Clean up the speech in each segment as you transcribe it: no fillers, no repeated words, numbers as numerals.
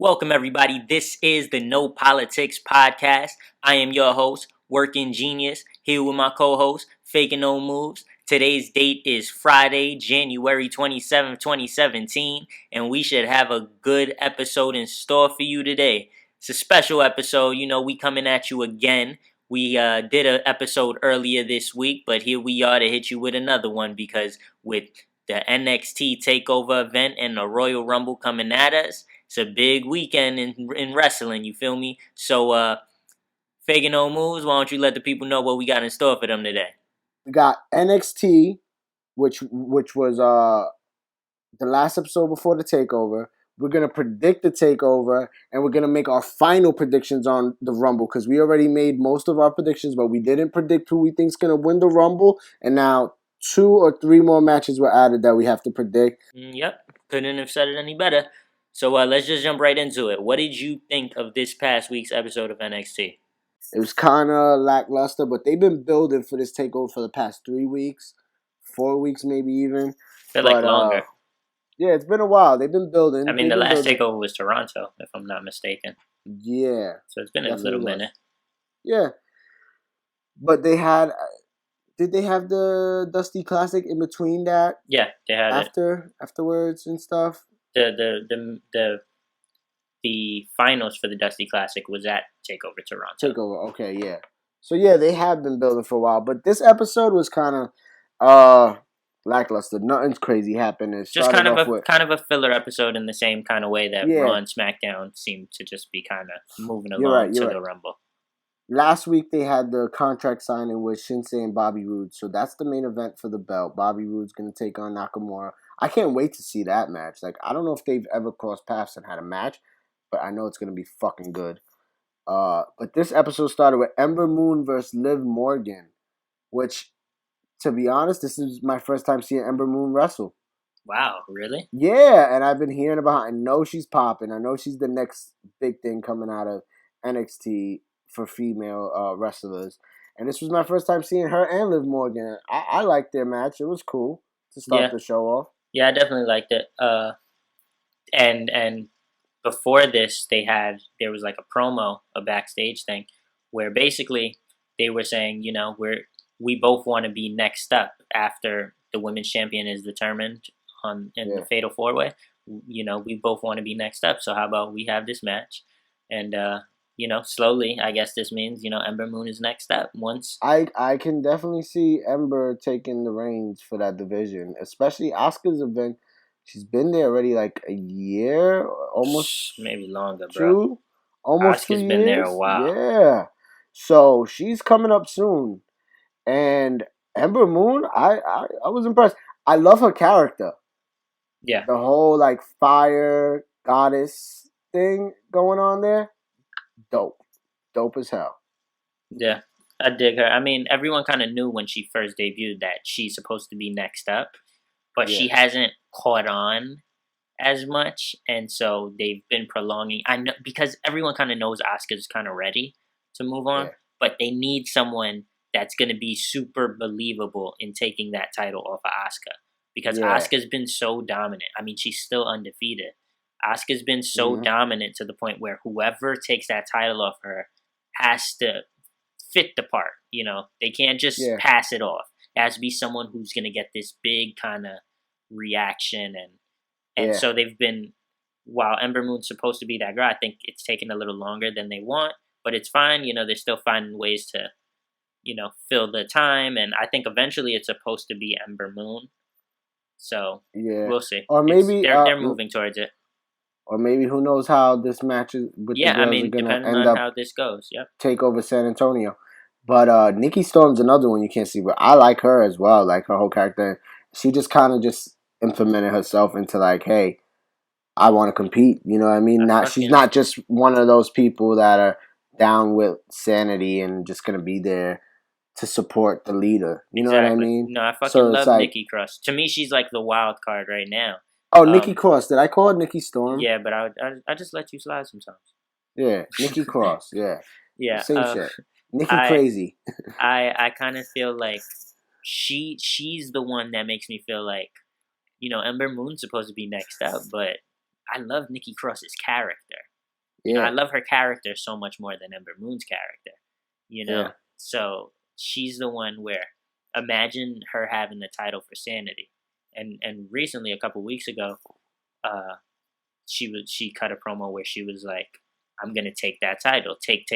Welcome, everybody. This is the No Politics Podcast. I am your host, Working Genius, here with my co-host, Faking No Moves. Today's date is Friday, January 27th, 2017, and we should have a good episode in store for you today. It's a special episode. We coming at you again. We did an episode earlier this week, but here we are to hit you with another one because with the NXT Takeover event and the Royal Rumble coming at us, it's a big weekend in wrestling, you feel me? So, Faking No Moves, why don't you let the people know what we got in store for them today? We got NXT, which was the last episode before the takeover. We're gonna predict the takeover, and we're gonna make our final predictions on the Rumble because we already made most of our predictions, but we didn't predict who we think's gonna win the Rumble. And now 2 or 3 more matches were added that we have to predict. Yep, couldn't have said it any better. So let's just jump right into it. What did you think of this past week's episode of NXT? It was kind of lackluster, but they've been building for this takeover for the past 3 weeks, 4 weeks maybe even. Feel like longer. Yeah, it's been a while. They've been building. I mean, the last takeover was Toronto, if I'm not mistaken. Yeah. So it's been a little minute. Yeah. But they had... Did they have the Dusty Classic in between that? Yeah, they had afterwards and stuff. The finals for the Dusty Classic was at Takeover Toronto. Takeover, okay, yeah. So yeah, they have been building for a while, but this episode was kind of lackluster. Nothing's crazy happened. It just kind of a filler episode in the same kind of way that Raw and SmackDown seemed to just be kind of moving along to the Rumble. Last week they had the contract signing with Shinsei and Bobby Roode, so that's the main event for the belt. Bobby Roode's going to take on Nakamura. I can't wait to see that match. Like, I don't know if they've ever crossed paths and had a match, but I know it's going to be fucking good. But this episode started with Ember Moon versus Liv Morgan, which, to be honest, this is my first time seeing Ember Moon wrestle. Wow, really? Yeah, and I've been hearing about her. I know she's popping. I know she's the next big thing coming out of NXT for female wrestlers. And this was my first time seeing her and Liv Morgan. I liked their match. It was cool to start the show off. Yeah, I definitely liked it. And before this, there was like a promo, a backstage thing, where basically they were saying, we both want to be next up after the women's champion is determined in the Fatal 4-Way. We both want to be next up. So how about we have this match? And slowly, I guess this means, Ember Moon is next up. I can definitely see Ember taking the reins for that division, especially Asuka's event. She's been there already like a year, almost. Maybe longer, bro. Almost 2 years. Asuka's been there a while. Yeah. So she's coming up soon. And Ember Moon, I was impressed. I love her character. Yeah. The whole like fire goddess thing going on there. Dope as hell. Yeah, I dig her. I mean, everyone kind of knew when she first debuted that she's supposed to be next up, but she hasn't caught on as much, and so they've been prolonging. I know because everyone kind of knows Asuka's kind of ready to move on, but they need someone that's going to be super believable in taking that title off of Asuka because Asuka's been so dominant. I mean, she's still undefeated. Asuka's been so dominant to the point where whoever takes that title off her has to fit the part. They can't just pass it off. It has to be someone who's going to get this big kind of reaction. And so they've been, while Ember Moon's supposed to be that girl, I think it's taken a little longer than they want, but it's fine. They're still finding ways to, fill the time. And I think eventually it's supposed to be Ember Moon. So we'll see. Or maybe they're moving towards it. Or maybe who knows how this match is with the girls are going to depending end on up how this goes. Yep. Take over San Antonio. But Nikki Storm's another one you can't see, but I like her as well, like her whole character. She just kind of just implemented herself into like, hey, I want to compete. You know what I mean? She's not just one of those people that are down with sanity and just going to be there to support the leader. You know what I mean? No, I fucking love Nikki Cross. To me, she's like the wild card right now. Oh, Nikki Cross. Did I call her Nikki Storm? Yeah, but I just let you slide sometimes. Yeah, Nikki Cross. Yeah. Yeah. Same shit. Nikki Crazy. I kind of feel like she's the one that makes me feel like, Ember Moon's supposed to be next up, but I love Nikki Cross's character. I Yeah, love her character so much more than Ember Moon's character. yeah. So she's the one where imagine her having the title for Sanity, and recently a couple weeks ago, uh, she cut a promo where she was like, "I'm gonna take that title, take,"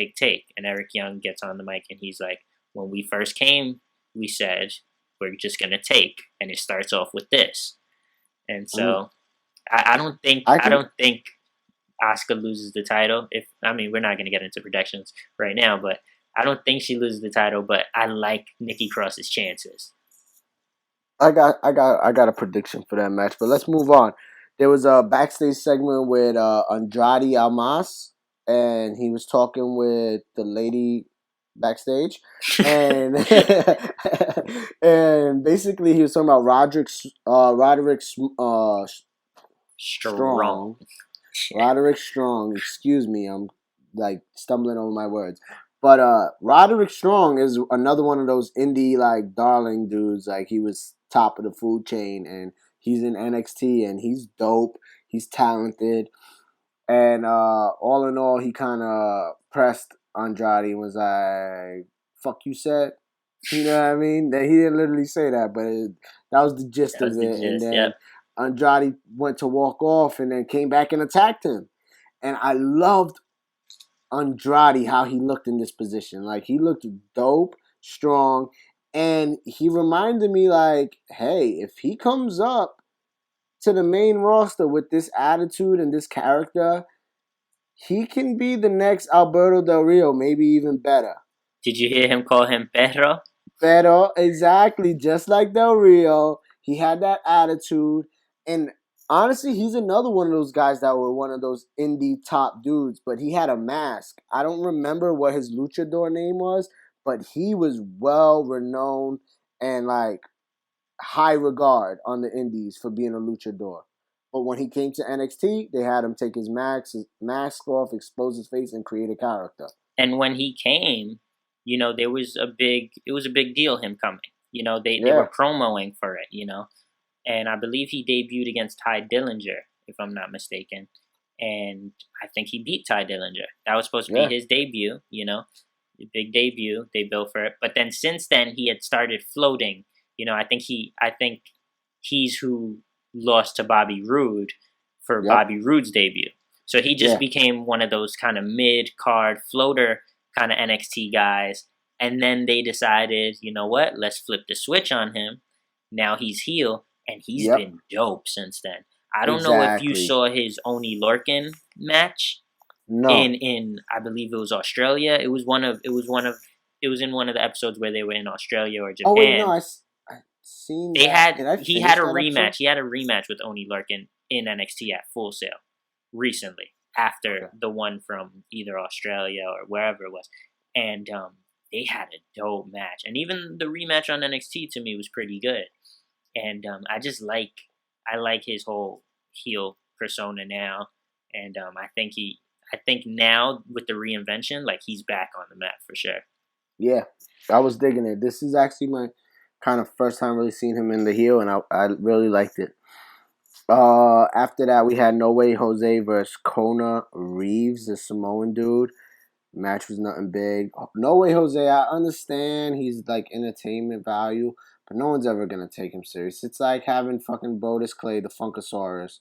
and Eric Young gets on the mic and he's like, "When we first came, we said we're just gonna take," and it starts off with this, and Mm. so I don't think I I can. don't think Asuka loses the title. We're not gonna get into predictions right now, but I don't think she loses the title. But I like Nikki Cross's chances. I got a prediction for that match, but let's move on. There was a backstage segment with Andrade Almas, and he was talking with the lady backstage, and and basically he was talking about Roderick Strong. Strong. Roderick Strong. Excuse me, I'm like stumbling over my words. But Roderick Strong is another one of those indie like darling dudes. Like he was top of the food chain, and he's in NXT, and he's dope. He's talented, and all in all, he kind of pressed Andrade and was like, "Fuck you said." You know what I mean? That he didn't literally say that, but that was the gist That of was the it. And gist. then Yep. Andrade went to walk off, and then came back and attacked him. And I loved Andrade how he looked in this position. Like he looked dope, strong, and he reminded me like, hey, if he comes up to the main roster with this attitude and this character, he can be the next Alberto Del Rio, maybe even better. Did you hear him call him Perro? Better, exactly, just like Del Rio. He had that attitude, and honestly, he's another one of those guys that were one of those indie top dudes. But he had a mask. I don't remember what his luchador name was, but he was well renowned and like high regard on the indies for being a luchador. But when he came to NXT, they had him take his mask off, expose his face, and create a character. And when he came, there was it was a big deal him coming. They Yeah, were promoing for it. And I believe he debuted against Ty Dillinger, if I'm not mistaken. And I think he beat Ty Dillinger. That was supposed to be yeah, his debut, the big debut. They built for it. But then since then, he had started floating. I think he's who lost to Bobby Roode for yep, Bobby Roode's debut. So he just yeah. became one of those kind of mid-card floater kind of NXT guys. And then they decided, you know what? Let's flip the switch on him. Now he's heel, and he's Yep, been dope since then. I don't know if you exactly. saw his Oni Lorcan match No. in I believe it was Australia. It was in one of the episodes where they were in Australia or Oh wait, no, Japan. I seen that. Did I He had finish a that episode? rematch. He had a rematch with Oni Lorcan in NXT at Full Sail recently after Okay. the one from either Australia or wherever it was, and they had a dope match. And even the rematch on NXT to me was pretty good. And I like his whole heel persona now, and I think now with the reinvention, like he's back on the map for sure. Yeah, I was digging it. This is actually my kind of first time really seeing him in the heel, and I really liked it. After that, we had No Way Jose versus Kona Reeves, the Samoan dude. Match was nothing big. No Way Jose, I understand he's like entertainment value, but no one's ever gonna take him serious. It's like having fucking Brodus Clay, the Funkasaurus,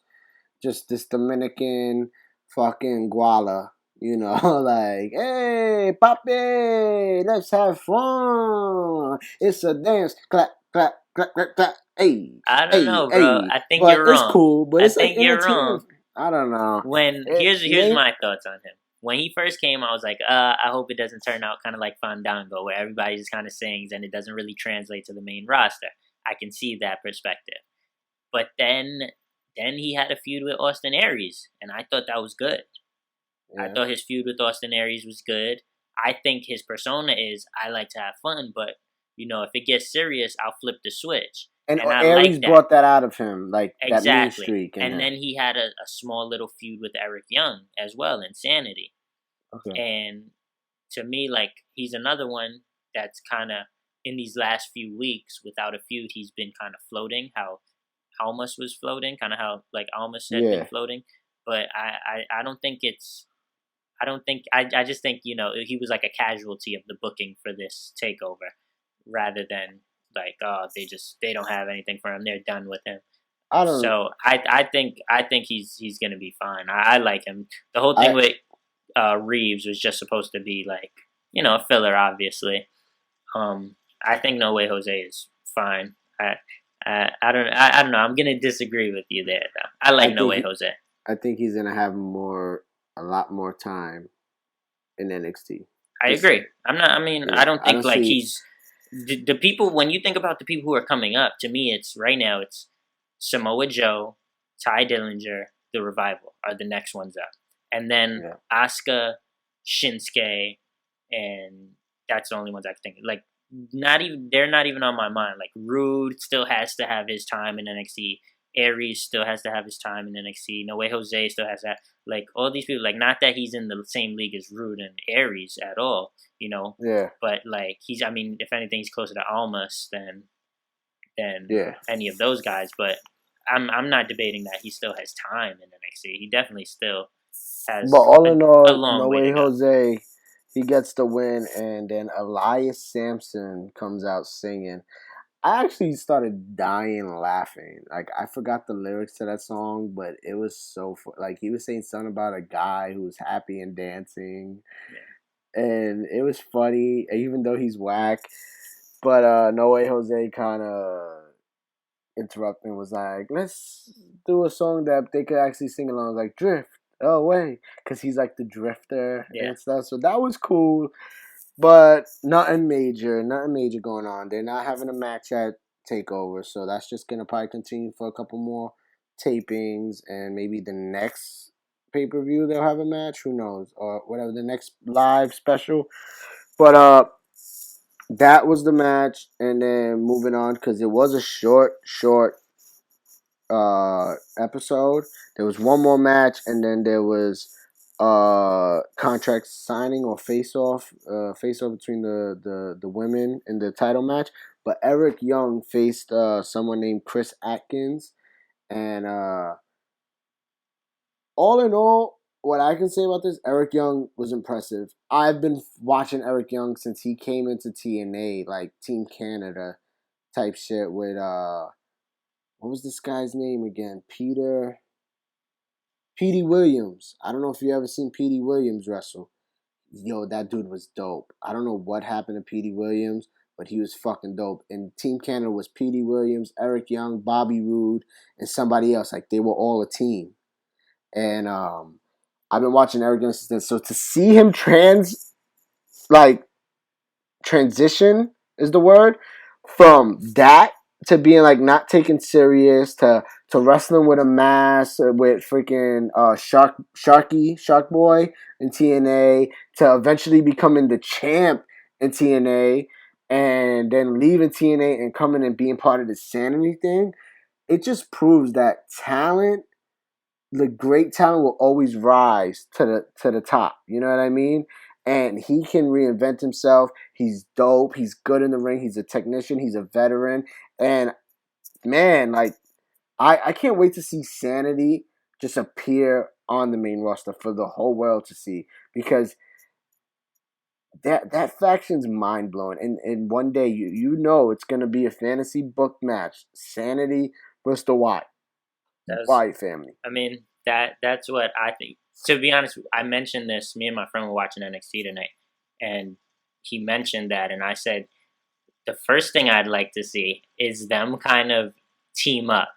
just this Dominican fucking guala, like, hey, papi, let's have fun. It's a dance, clap, clap, clap, clap, clap, hey, I don't hey, know, bro. hey. I think But you're it's wrong. cool, but I it's like think you're wrong. entertainment. I don't know. When It, here's maybe, my thoughts on him. When he first came, I was like, I hope it doesn't turn out kind of like Fandango, where everybody just kind of sings and it doesn't really translate to the main roster. I can see that perspective. But then he had a feud with Austin Aries, and I thought that was good. I yeah. thought his feud with Austin Aries was good. I think his persona is I like to have fun, but if it gets serious, I'll flip the switch. And And I Aries like that. brought that out of him, like that mean Exactly. streak in And him. then he had a small little feud with Eric Young as well, Insanity. Okay. And to me, like, he's another one that's kind of in these last few weeks without a feud, he's been kind of floating. How Almas was floating, kind of how like Almas had been Yeah. floating. but I don't think it's. I don't think I just think he was like a casualty of the booking for this takeover, rather than like they don't have anything for him, they're done with him. I don't. So I think he's gonna be fine. I like him. The whole thing I with Reeves was just supposed to be like a filler, obviously. I think No Way Jose is fine. I don't know. I'm gonna disagree with you there though. I I like No think Way Jose. I think he's gonna have a lot more time in NXT. I Just agree. I'm not. I mean, I yeah, don't I think don't like see. he's the people. When you think about the people who are coming up, to me, it's right now. It's Samoa Joe, Ty Dillinger, the Revival are the next ones up, and then Yeah, Asuka, Shinsuke, and that's the only ones I can think of. Like, not even they're not even on my mind. Like Rude still has to have his time in NXT. Aries still has to have his time in NXT. No Way Jose still has that. Like all these people, like not that he's in the same league as Rude and Aries at all, yeah, but like he's. I mean, if anything, he's closer to Almas than yeah. any of those guys. But I'm not debating that he still has time in NXT. He definitely still But has all a, in a all, long No way to Way go. Jose, he gets the win, and then Elias Sampson comes out singing. I actually started dying laughing. Like I forgot the lyrics to that song, but it was so like he was saying something about a guy who was happy and dancing, Yeah. and it was funny, even though he's whack. But No Way Jose kind of interrupted and was like, "Let's do a song that they could actually sing along." Like Drift away, because he's like the drifter Yeah. and stuff. So that was cool. But nothing major going on. They're not having a match at Takeover, so that's just gonna probably continue for a couple more tapings, and maybe the next pay per view they'll have a match. Who knows, or whatever the next live special. But that was the match, and then moving on because it was a short episode. There was one more match, and then there was contract signing or face off between the women in the title match. But Eric Young faced someone named Chris Atkins, and all in all, what I can say about this, Eric Young was impressive. I've been watching Eric Young since he came into TNA, like Team Canada type shit with what was this guy's name again? Petey Williams. I don't know if you ever seen Petey Williams wrestle. Yo, that dude was dope. I don't know what happened to Petey Williams, but he was fucking dope. And Team Canada was Petey Williams, Eric Young, Bobby Roode, and somebody else. Like they were all a team. And I've been watching Eric Young since then. So to see him like transition is the word, from that to being like not taken serious to wrestling with a mask with freaking Shark Boy in TNA, to eventually becoming the champ in TNA, and then leaving TNA and coming and being part of the Sanity thing. It just proves that the great talent will always rise to the top. You know what I mean? And he can reinvent himself. He's dope. He's good in the ring. He's a technician. He's a veteran. And man, like I can't wait to see Sanity just appear on the main roster for the whole world to see, because that faction's mind blowing. And one day you know it's gonna be a fantasy book match. Sanity versus the That's. Wyatt family. I mean that's what I think. To be honest, I mentioned this. Me and my friend were watching NXT tonight, and he mentioned that, and I said the first thing I'd like to see is them kind of team up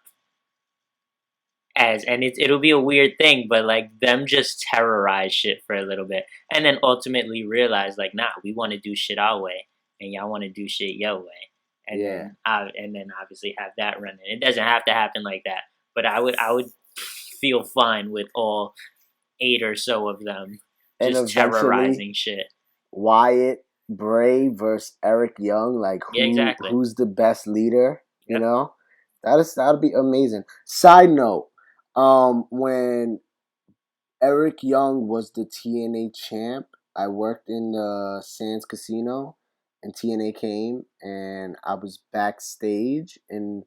and it'll be a weird thing, but like them just terrorize shit for a little bit, and then ultimately realize like, nah, we want to do shit our way, and y'all want to do shit your way, Yeah. and then obviously have that running. It doesn't have to happen like that, but I would feel fine with all 8 or so of them And just eventually terrorizing shit. Wyatt Bray versus Eric Young, like Yeah, exactly. who's the best leader, you Yep. know? That'll be amazing. Side note, when Eric Young was the TNA champ, I worked in the Sands Casino, and TNA came, and I was backstage in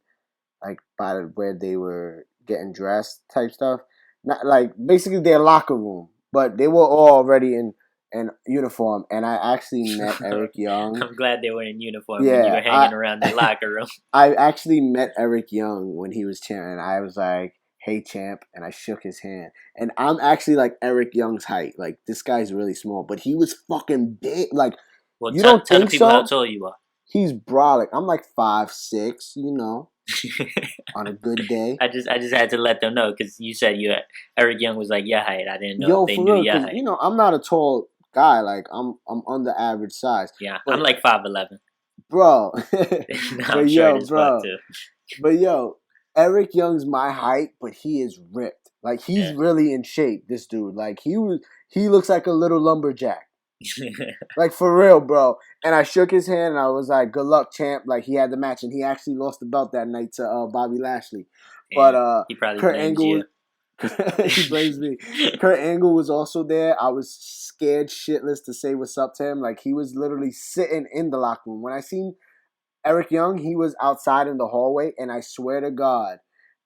like by where they were getting dressed type stuff. not like basically their locker room, but they were all already in uniform. And I actually met Eric Young. I'm glad they were in uniform when you Yeah, were hanging around their locker room. I actually met Eric Young when he was cheering. I was like, "Hey, champ," and I shook his hand. And I'm actually like Eric Young's height. Like this guy's really small, but he was fucking big. Like Well, you don't tell the think people how so? tall you are. He's brolic. I'm like 5'6", on a good day. I just had to let them know because you said Eric Young was like your height. I didn't know if Yo, they for knew real, your because height. I'm not a tall guy. Like I'm under average size. Yeah, I'm But like 5'11". bro, I'm short as fuck bro, too. but yo, Eric Young's my height, but he is ripped. Like he's Yeah. really in shape. This dude, like he looks like a little lumberjack. Like for real, bro. And I shook his hand and I was like, "Good luck, champ." Like he had the match and he actually lost the belt that night to Bobby Lashley. But Damn, he probably Kurt blames Angle you. was he blames me. Kurt Angle was also there. I was scared shitless to say what's up to him. Like he was literally sitting in the locker room. When I seen Eric Young, he was outside in the hallway, and I swear to God,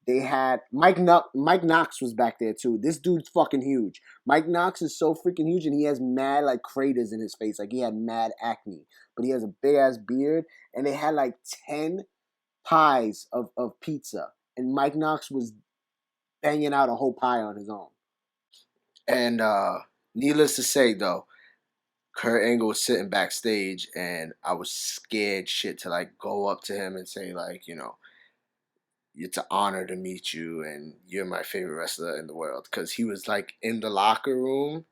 they had Mike Knox was back there too. This dude's fucking huge. Mike Knox is so freaking huge, and he has mad like craters in his face. Like he had mad acne, but he has a big ass beard, and they had like 10 pies of pizza, and Mike Knox was banging out a whole pie on his own. And needless to say, though, Kurt Angle was sitting backstage, and I was scared shit to like go up to him and say like, it's an honor to meet you, and you're my favorite wrestler in the world. Because he was like in the locker room,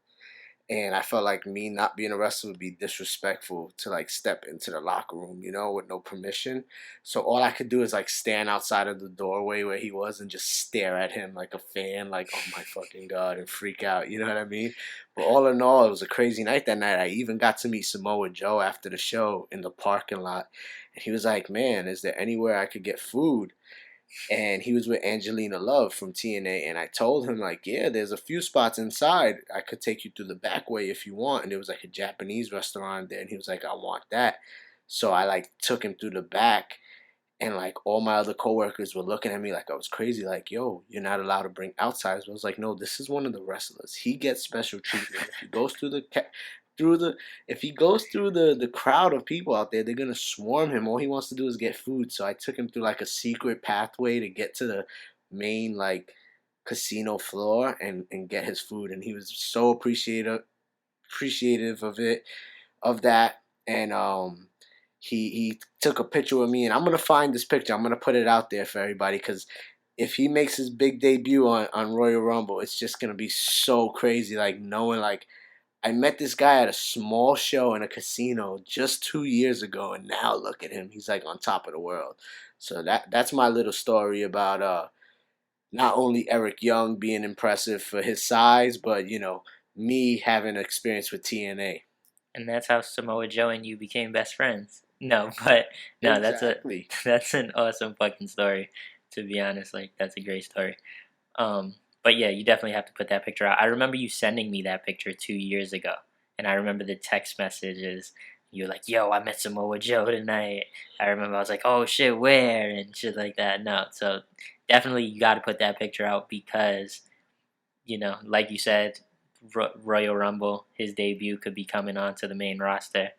and I felt like me not being a wrestler would be disrespectful to like step into the locker room, with no permission. So all I could do is like stand outside of the doorway where he was and just stare at him like a fan, like, oh my fucking God, and freak out. You know what I mean? But all in all, it was a crazy night that night. I even got to meet Samoa Joe after the show in the parking lot. And he was like, man, is there anywhere I could get food? And he was with Angelina Love from TNA, and I told him like, yeah, there's a few spots inside. I could take you through the back way if you want. And there was like a Japanese restaurant there, and he was like, I want that. So I like took him through the back, and like all my other coworkers were looking at me like I was crazy, like, yo, you're not allowed to bring outsiders. But I was like, no, this is one of the wrestlers. He gets special treatment. If he goes through the crowd of people out there, they're gonna swarm him. All he wants to do is get food. So I took him through like a secret pathway to get to the main like casino floor and get his food. And he was so appreciative of that. And he took a picture with me, and I'm gonna find this picture. I'm gonna put it out there for everybody because if he makes his big debut on Royal Rumble, it's just gonna be so crazy. Like knowing like I met this guy at a small show in a casino just 2 years ago, and now look at him. He's like on top of the world. So that's my little story about not only Eric Young being impressive for his size, but me having experience with TNA. And that's how Samoa Joe and you became best friends. No, but no, Exactly. that's an awesome fucking story. To be honest, like that's a great story. But yeah, you definitely have to put that picture out. I remember you sending me that picture 2 years ago, and I remember the text messages. You were like, "Yo, I met Samoa Joe tonight." I remember I was like, "Oh shit, where?" and shit like that. No, so definitely you got to put that picture out because like you said, Royal Rumble, his debut could be coming onto the main roster.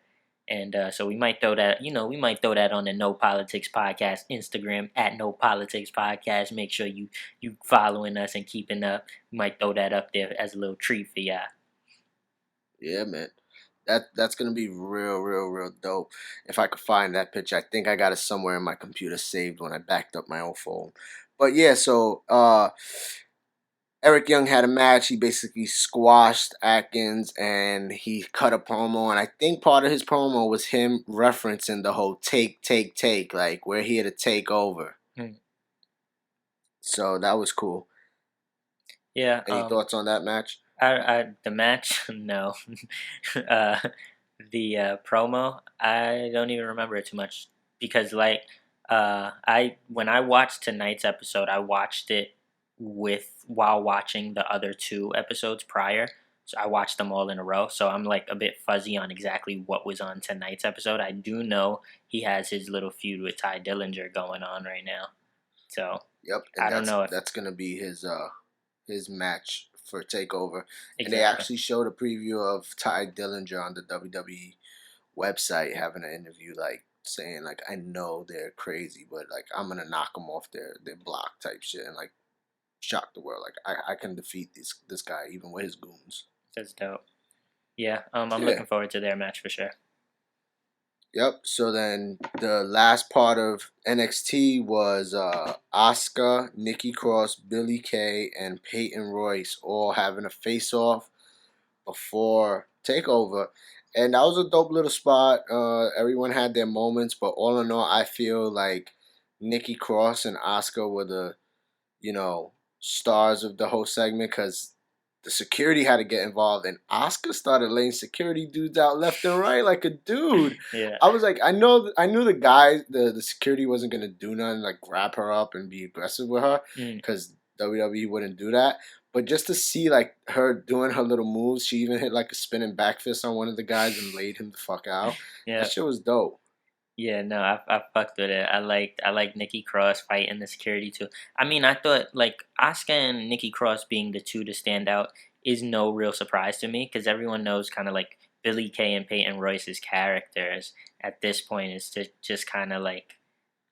And so we might throw that, on the No Politics Podcast Instagram at No Politics Podcast. Make sure you following us and keeping up. We might throw that up there as a little treat for y'all. Yeah, man. That's gonna be real, real, real dope. If I could find that picture, I think I got it somewhere in my computer saved when I backed up my old phone. But yeah, so Eric Young had a match. He basically squashed Atkins and he cut a promo. And I think part of his promo was him referencing the whole take, like we're here to take over. So that was cool. Yeah. Any thoughts on that match? The match, no. The promo, I don't even remember it too much because when I watched tonight's episode, I watched it while watching the other two episodes prior. So I watched them all in a row. So I'm like a bit fuzzy on exactly what was on tonight's episode. I do know he has his little feud with Ty Dillinger going on right now. So Yep, I and don't know if that's gonna be his his match for Takeover, and they Exactly. actually showed a preview of Ty Dillinger on the WWE website having an interview, like saying like, I know they're crazy, but like I'm gonna knock them off their block type shit, and like shock the world. Like I can defeat this guy even with his goons. That's dope. Yeah, I'm Yeah. looking forward to their match for sure. Yep. So then the last part of NXT was Asuka, Nikki Cross, Billie Kay, and Peyton Royce all having a face off before Takeover. And that was a dope little spot. Everyone had their moments, but all in all, I feel like Nikki Cross and Asuka were the, you know, stars of the whole segment because the security had to get involved, and Asuka started laying security dudes out left and right like a dude. Yeah. I was like, I knew the guy, the security wasn't gonna do nothing like grab her up and be aggressive with her because WWE wouldn't do that. But just to see like her doing her little moves, she even hit like a spinning back fist on one of the guys and laid him the fuck out. Yeah. That shit was dope. Yeah, no, I fucked with it. I liked Nikki Cross fighting the security too. I mean, I thought like Asuka and Nikki Cross being the two to stand out is no real surprise to me because everyone knows kind of like Billie Kay and Peyton Royce's characters at this point is to just kind of like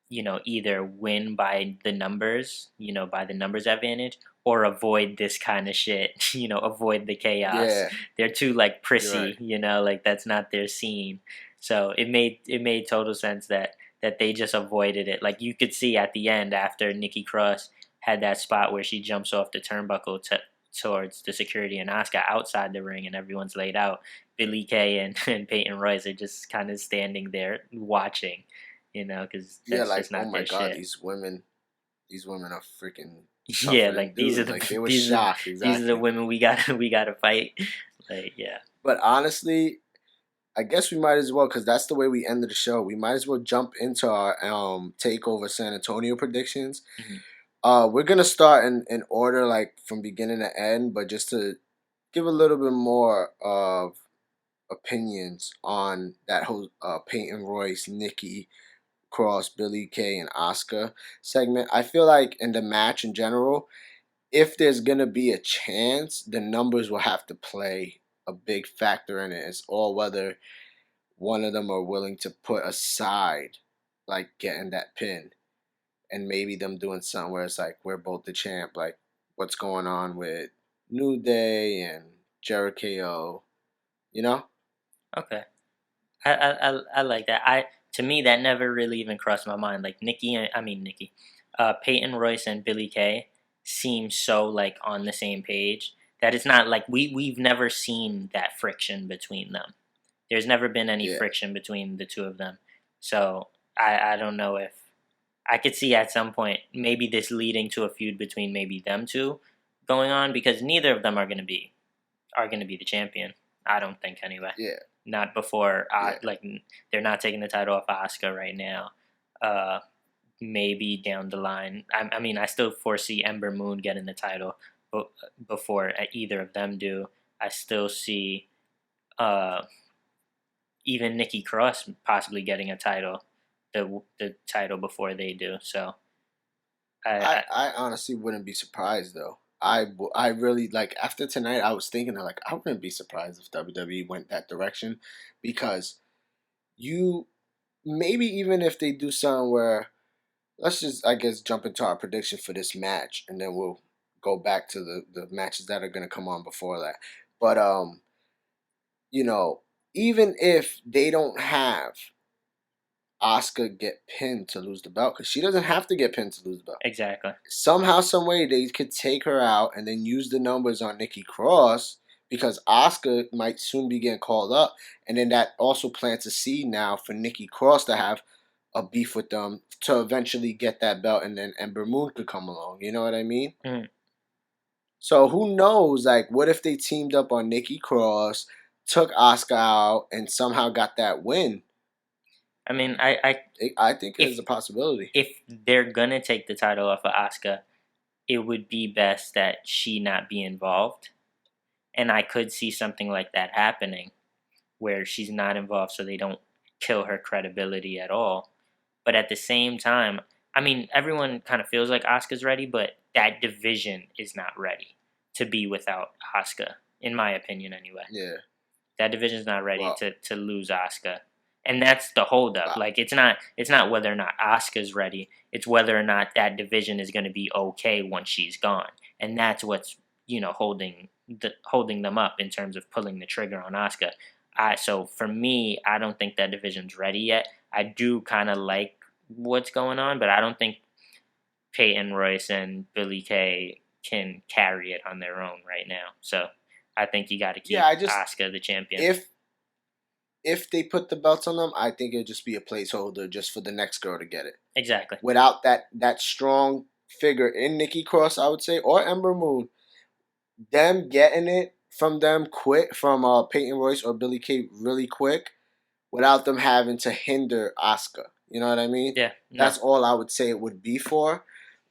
either win by the numbers, by the numbers advantage, or avoid this kind of shit, avoid the chaos. Yeah, They're too like you're prissy, right. like that's not their scene. So it made total sense that they just avoided it. Like you could see at the end after Nikki Cross had that spot where she jumps off the turnbuckle towards the security and Asuka outside the ring and everyone's laid out. Billie Kay and Peyton Royce are just kind of standing there watching, because Yeah, that's like just oh not my their god, shit. these women are freaking Yeah, tougher than like these are dudes. the Like they were these are shocked, these are the exactly. women we gotta fight. Like yeah, But honestly, I guess we might as well, because that's the way we ended the show. We might as well jump into our Takeover San Antonio predictions. hmm We're gonna start in order, like from beginning to end, but just to give a little bit more of opinions on that whole Peyton Royce, Nikki Cross, Billie Kay, and Asuka segment. I feel like in the match in general, if there's gonna be a chance, the numbers will have to play a big factor in it. It's all whether one of them are willing to put aside like getting that pin, and maybe them doing something where it's like we're both the champ, like what's going on with New Day and Jericho, you know? okay. I like that. To me that never really even crossed my mind. Like Nikki, Peyton Royce and Billie Kay seem so like on the same page that it's not like we've never seen that friction between them. There's never been any Yeah. friction between the two of them. So I don't know if I could see at some point maybe this leading to a feud between maybe them two going on because neither of them are gonna be the champion. I don't think anyway. Yeah. Not before Yeah. like they're not taking the title off Asuka right now. Uh, Maybe down the line. I mean, I still foresee Ember Moon getting the title, but before either of them do, I still see uh, even Nikki Cross possibly getting a title, the title before they do. So I I honestly wouldn't be surprised though. I really like after tonight. I was thinking that like I wouldn't be surprised if WWE went that direction, because you maybe even if they do something where let's just I guess jump into our prediction for this match, and then we'll go back to the matches that are gonna come on before that. But you know, even if they don't have Asuka get pinned to lose the belt, because she doesn't have to get pinned to lose the belt. exactly. Somehow, some way, they could take her out and then use the numbers on Nikki Cross, because Asuka might soon be getting called up, and then that also plants a seed now for Nikki Cross to have a beef with them to eventually get that belt, and then Ember Moon could come along. You know what I mean? Mm. So who knows? Like, what if they teamed up on Nikki Cross, took Asuka out, and somehow got that win? I mean, I think if there's a possibility. if they're gonna take the title off of Asuka, it would be best that she not be involved. And I could see something like that happening where she's not involved so they don't kill her credibility at all. But at the same time, I mean, everyone kind of feels like Asuka's ready, but that division is not ready. to be without Asuka, in my opinion, anyway. Yeah. That division's not ready to lose Asuka. And that's the holdup. Like it's not whether or not Asuka's ready. It's whether or not that division is going to be okay once she's gone. And that's what's holding them up in terms of pulling the trigger on Asuka. So for me, I don't think that division's ready yet. I do kind of like what's going on, but I don't think Peyton Royce and Billie Kay can carry it on their own right now. So I think you got to keep Asuka the champion. If they put the belts on them, I think it'll just be a placeholder just for the next girl to get it. Exactly. Without that strong figure in Nikki Cross, I would say, or Ember Moon, them getting it from them quick, from Peyton Royce or Billie Kay really quick, without them having to hinder Asuka. You know what I mean? Yeah. No. That's all I would say it would be for.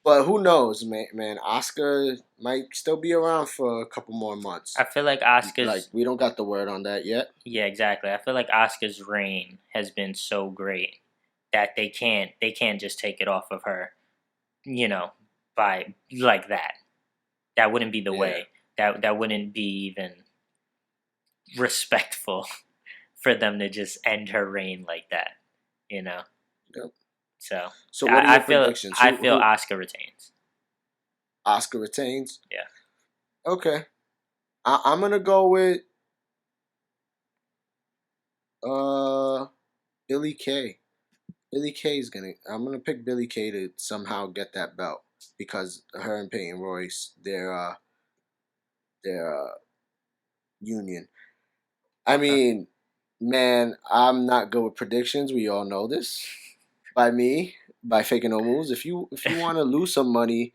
But who knows, man? Asuka might still be around for a couple more months. I feel like Asuka's... we don't got the word on that yet. Yeah, exactly. I feel like Asuka's reign has been so great that they can't just take it off of her, by like that. That wouldn't be the way. That wouldn't be even respectful for them to just end her reign like that, Yep. So what are your predictions? I feel Asuka retains. Asuka retains? Yeah. Okay. I'm going to go with Billie Kay. Billie Kay is I'm going to pick Billie Kay to somehow get that belt because her and Peyton Royce, their union. I mean, man, I'm not good with predictions. We all know this. By faking no moves. If you want to lose some money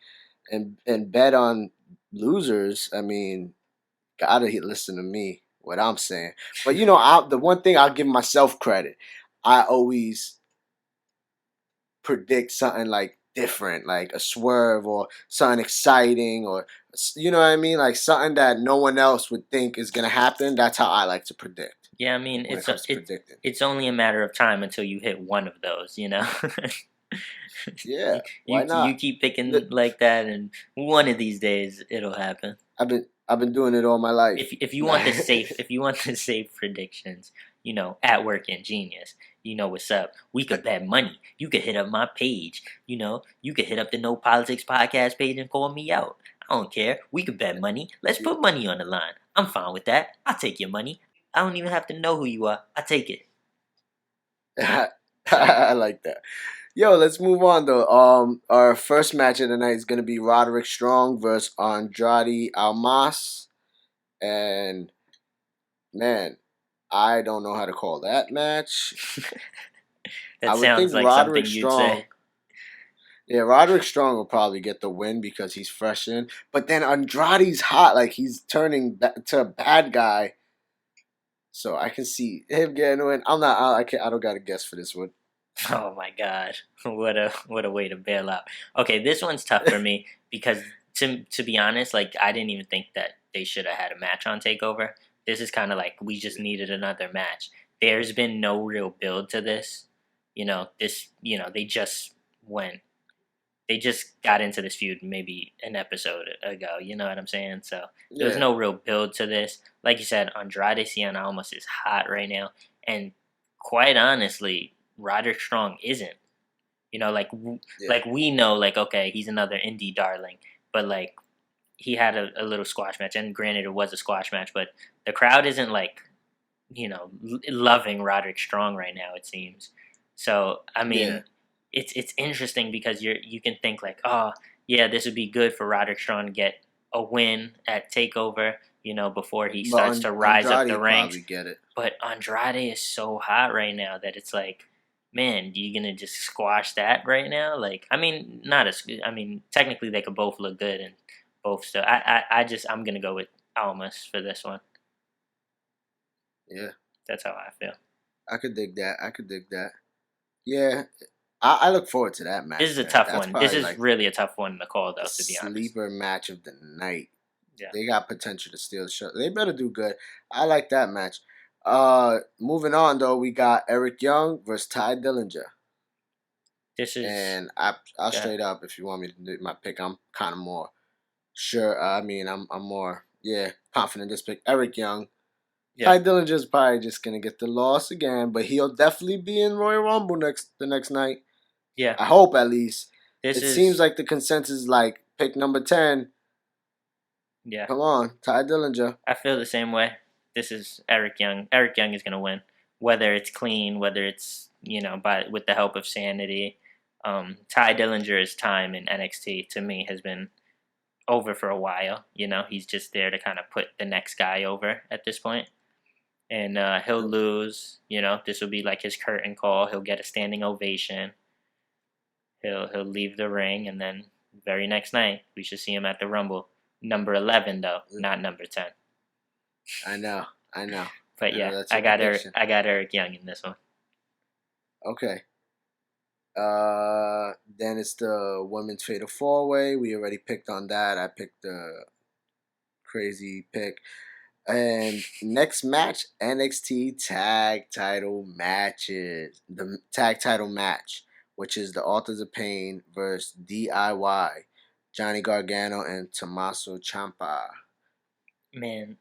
and bet on losers, I mean, gotta listen to me, what I'm saying. But the one thing I'll give myself credit, I always predict something like different, like a swerve or something exciting, or you know what I mean, like something that no one else would think is gonna happen. That's how I like to predict. Yeah, I mean, it's only a matter of time until you hit one of those, Yeah, why not? You keep picking like that, and one of these days it'll happen. I've been doing it all my life. If you want the safe predictions, at Work in Genius, what's up. We could bet money. You could hit up my page. You could hit up the No Politics podcast page and call me out. I don't care. We could bet money. Let's put money on the line. I'm fine with that. I'll take your money. I don't even have to know who you are. I take it. I like that. Yo, let's move on though. Our first match of the night is gonna be Roderick Strong versus Andrade Almas, and man, I don't know how to call that match. That sounds like Roderick something Strong, you'd say. Yeah, Roderick Strong will probably get the win because he's fresh in. But then Andrade's hot, like he's turning to a bad guy. So I can see him getting a win. I don't got a guess for this one. Oh my god, what a way to bail out. Okay, this one's tough for me because to be honest, like I didn't even think that they should have had a match on Takeover. This is kind of like we just needed another match. There's been no real build to this. They just got into this feud maybe an episode ago. You know what I'm saying? So there's no real build to this. Like you said, Andrade Cien Almas is hot right now, and quite honestly, Roderick Strong isn't. Like we know, like okay, he's another indie darling, but like he had a little squash match, and granted, it was a squash match, but the crowd isn't like loving Roderick Strong right now. It seems. So I mean, it's interesting because you can think like, oh yeah, this would be good for Roderick Strong to get a win at Takeover. Before he starts to rise up the ranks. Get it. But Andrade is so hot right now that it's like, man, you gonna just squash that right now? Like, I mean, technically they could both look good and both still. I'm gonna go with Almas for this one. Yeah, that's how I feel. I could dig that. Yeah, I look forward to that match. This is a tough one. This is really a tough one to call, though. To be honest, sleeper match of the night. Yeah. They got potential to steal the show. They better do good. I like that match. Moving on though, we got Eric Young versus Ty Dillinger. I'll straight up, if you want me to do my pick, I'm kind of more Sure. I mean, I'm more confident this pick. Eric Young. Yeah, Ty Dillinger's probably just gonna get the loss again, but he'll definitely be in Royal Rumble the next night. yeah. I hope at least. This It seems is like the consensus is like pick number 10. yeah. Come on, Ty Dillinger. I feel the same way. This is Eric Young. Eric Young is gonna win, whether it's clean, whether it's by with the help of sanity. Ty Dillinger's time in NXT to me has been over for a while. He's just there to kind of put the next guy over at this point. And he'll lose. This will be like his curtain call. He'll get a standing ovation. He'll leave the ring, and then very next night we should see him at the Rumble. Number 11 though, not number 10. I know. But I yeah, know that's I your got prediction. Eric Young in this one. Okay. Then it's the women's fatal four way. We already picked on that. I picked the crazy pick. And next match, NXT tag title matches. The tag title match, which is the Authors of Pain versus DIY, Johnny Gargano and Tommaso Ciampa. Man,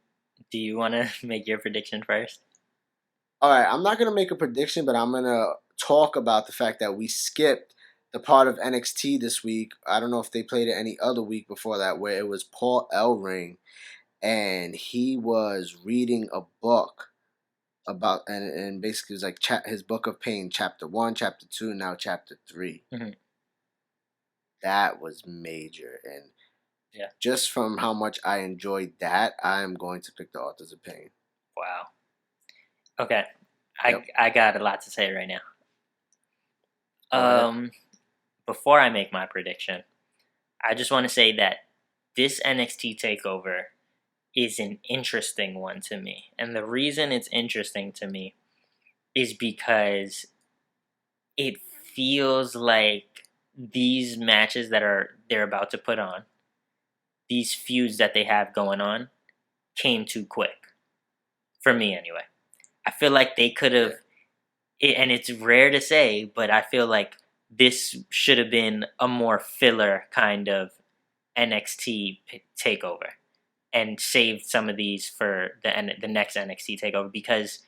do you want to make your prediction first? All right, I'm not gonna make a prediction, but I'm gonna talk about the fact that we skipped the part of NXT this week. I don't know if they played it any other week before that, where it was Paul Ellering, and he was reading a book about, and basically it was like his book of pain, chapter 1, chapter 2, now chapter 3. Mm-hmm. That was major, and Yeah. just from how much I enjoyed that, I am going to pick the Authors of Pain. Wow. Okay. Yep. I got a lot to say right now. Go ahead. Before I make my prediction, I just want to say that this NXT takeover is an interesting one to me. And the reason it's interesting to me is because it feels like these matches that they're about to put on, these feuds that they have going on, came too quick. For me anyway. I feel like they could have, and it's rare to say, but I feel like this should have been a more filler kind of NXT takeover, and saved some of these for the next NXT takeover, because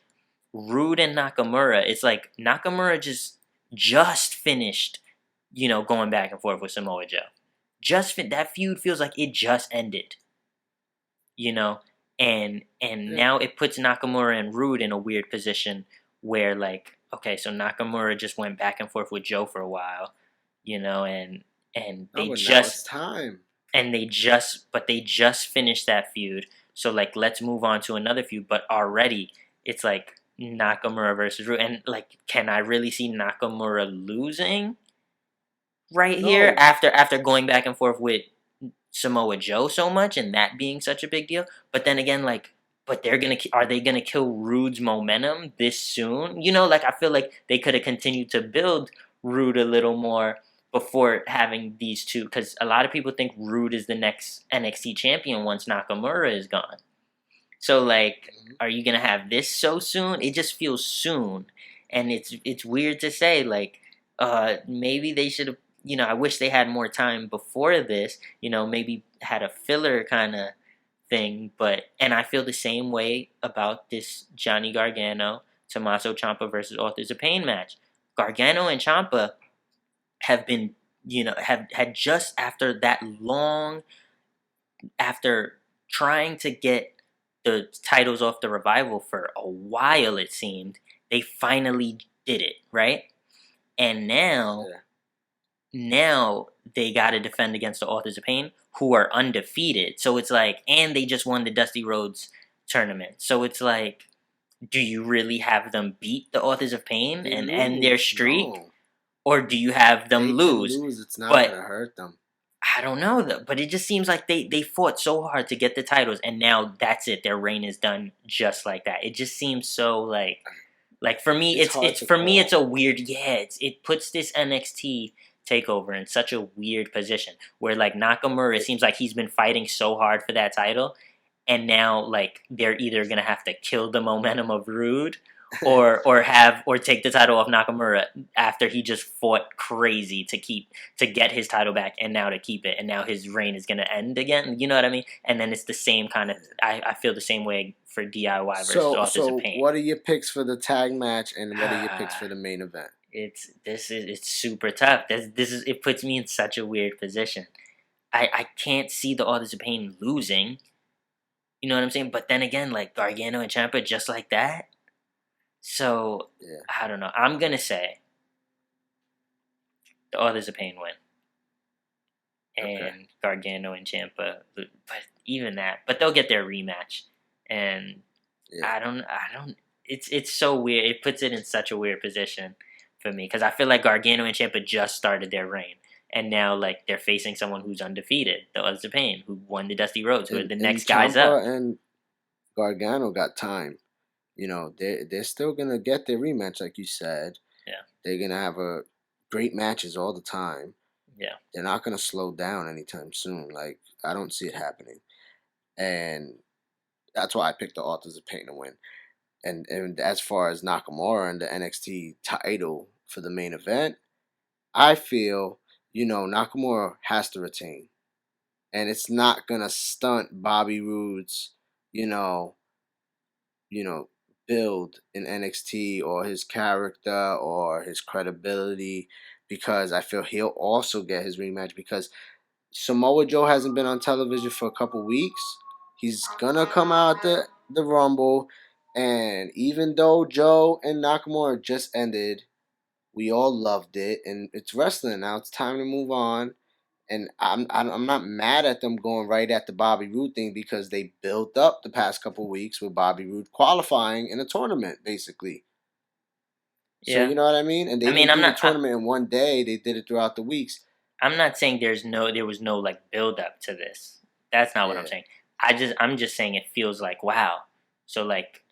Rude and Nakamura, it's like Nakamura just finished, going back and forth with Samoa Joe. That feud feels like it just ended, and now it puts Nakamura and Rude in a weird position where, like, okay, so Nakamura just went back and forth with Joe for a while, and they Now just it's time. and they just finished that feud. So, like, let's move on to another feud. But already it's like Nakamura versus Rude, and like, can I really see Nakamura losing here No. after going back and forth with Samoa Joe so much, and that being such a big deal? But then again, like, but are they gonna kill Rude's momentum this soon? Like, I feel like they could have continued to build Rude a little more before having these two, because a lot of people think Rude is the next NXT champion once Nakamura is gone. So, like, are you gonna have this so soon? It just feels soon, and it's weird to say. Like, maybe they should have. I wish they had more time before this. Maybe had a filler kind of thing. And I feel the same way about this Johnny Gargano, Tommaso Ciampa versus Authors of Pain match. Gargano and Ciampa have been, have had, just after that long, after trying to get the titles off the Revival for a while, it seemed, they finally did it, right? And now they got to defend against the Authors of Pain, who are undefeated. So it's like, and they just won the Dusty Rhodes tournament. So it's like, do you really have them beat the Authors of Pain and end their streak? No. Or do you have them lose? It's not going to hurt them. I don't know, though. But it just seems like they fought so hard to get the titles, and now that's it. Their reign is done just like that. It just seems so like for me, it's a weird. Yeah, it puts this NXT takeover in such a weird position where, like, Nakamura, it seems like he's been fighting so hard for that title, and now, like, they're either gonna have to kill the momentum of Rude, or take the title off Nakamura after he just fought crazy to get his title back and now to keep it, and now his reign is gonna end again. You know what I mean? And then it's the same kind of. I feel the same way for DIY versus Authors of Pain. What are your picks for the tag match, and what are your picks for the main event? It's super tough. This is it puts me in such a weird position. I can't see the Authors of Pain losing. You know what I'm saying? But then again, like Gargano and Ciampa, just like that. So Yeah. I don't know. I'm gonna say the Authors of Pain win, and Gargano and Ciampa. But even that, but they'll get their rematch, and I don't. It's so weird. It puts it in such a weird position for me because I feel like Gargano and Ciampa just started their reign, and now like they're facing someone who's undefeated, the Authors of Pain, who won the Dusty Rhodes, who are the next guys up. And Gargano got time. You know, they're still gonna get their rematch, like you said. Yeah, they're gonna have great matches all the time. Yeah, they're not gonna slow down anytime soon. Like I don't see it happening, and that's why I picked the Authors of Pain to win. And as far as Nakamura and the NXT title for the main event, I feel Nakamura has to retain, and it's not gonna stunt Bobby Roode's you know build in NXT or his character or his credibility, because I feel he'll also get his rematch because Samoa Joe hasn't been on television for a couple weeks. He's gonna come out the Rumble, and even though Joe and Nakamura just ended, we all loved it, and it's wrestling now. It's time to move on. And I'm not mad at them going right at the Bobby Roode thing because they built up the past couple weeks with Bobby Roode qualifying in a tournament, basically. So yeah. you know what I mean? And they didn't do the tournament in one day. They did it throughout the weeks. I'm not saying there was no like build up to this. That's not what I'm saying. I'm just saying it feels like wow. So like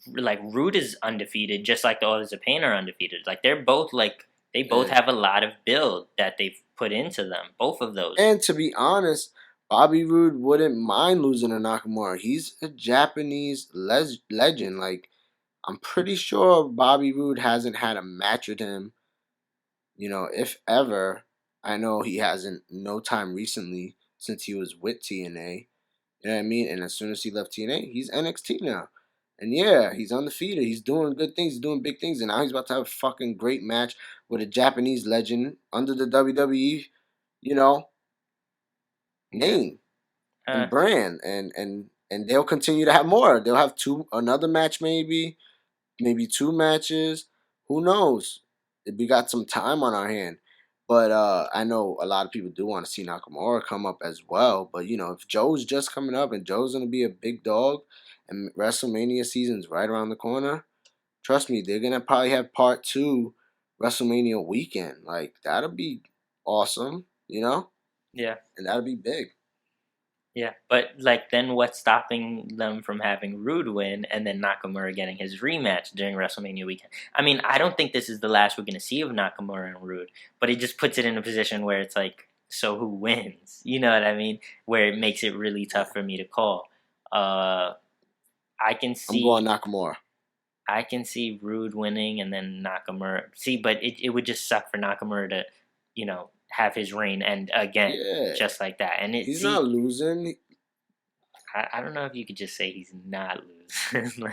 Roode is undefeated, just like the Authors of Pain are undefeated. Like they're both they both have a lot of build that they've put into them. Both of those. And to be honest, Bobby Roode wouldn't mind losing to Nakamura. He's a Japanese legend. Like I'm pretty sure Bobby Roode hasn't had a match with him. If ever. I know he hasn't no time recently since he was with TNA. You know what I mean? And as soon as he left TNA, he's NXT now. And yeah, he's undefeated. He's doing good things. He's doing big things. And now he's about to have a fucking great match with a Japanese legend under the WWE, name and brand. And they'll continue to have more. They'll have another match maybe two matches. Who knows? We got some time on our hand. But I know a lot of people do want to see Nakamura come up as well. But, if Joe's just coming up and Joe's going to be a big dog and WrestleMania season's right around the corner, trust me, they're going to probably have part 2 WrestleMania weekend. Like, that'll be awesome, Yeah. And that'll be big. Yeah, but like then what's stopping them from having Roode win and then Nakamura getting his rematch during WrestleMania weekend? I mean, I don't think this is the last we're going to see of Nakamura and Roode, but it just puts it in a position where it's like, so who wins? You know what I mean? Where it makes it really tough for me to call. I can see. I'm going Nakamura. I can see Roode winning and then Nakamura. See, but it would just suck for Nakamura to, have his reign end again, just like that. And he's not losing. I don't know if you could just say he's not losing.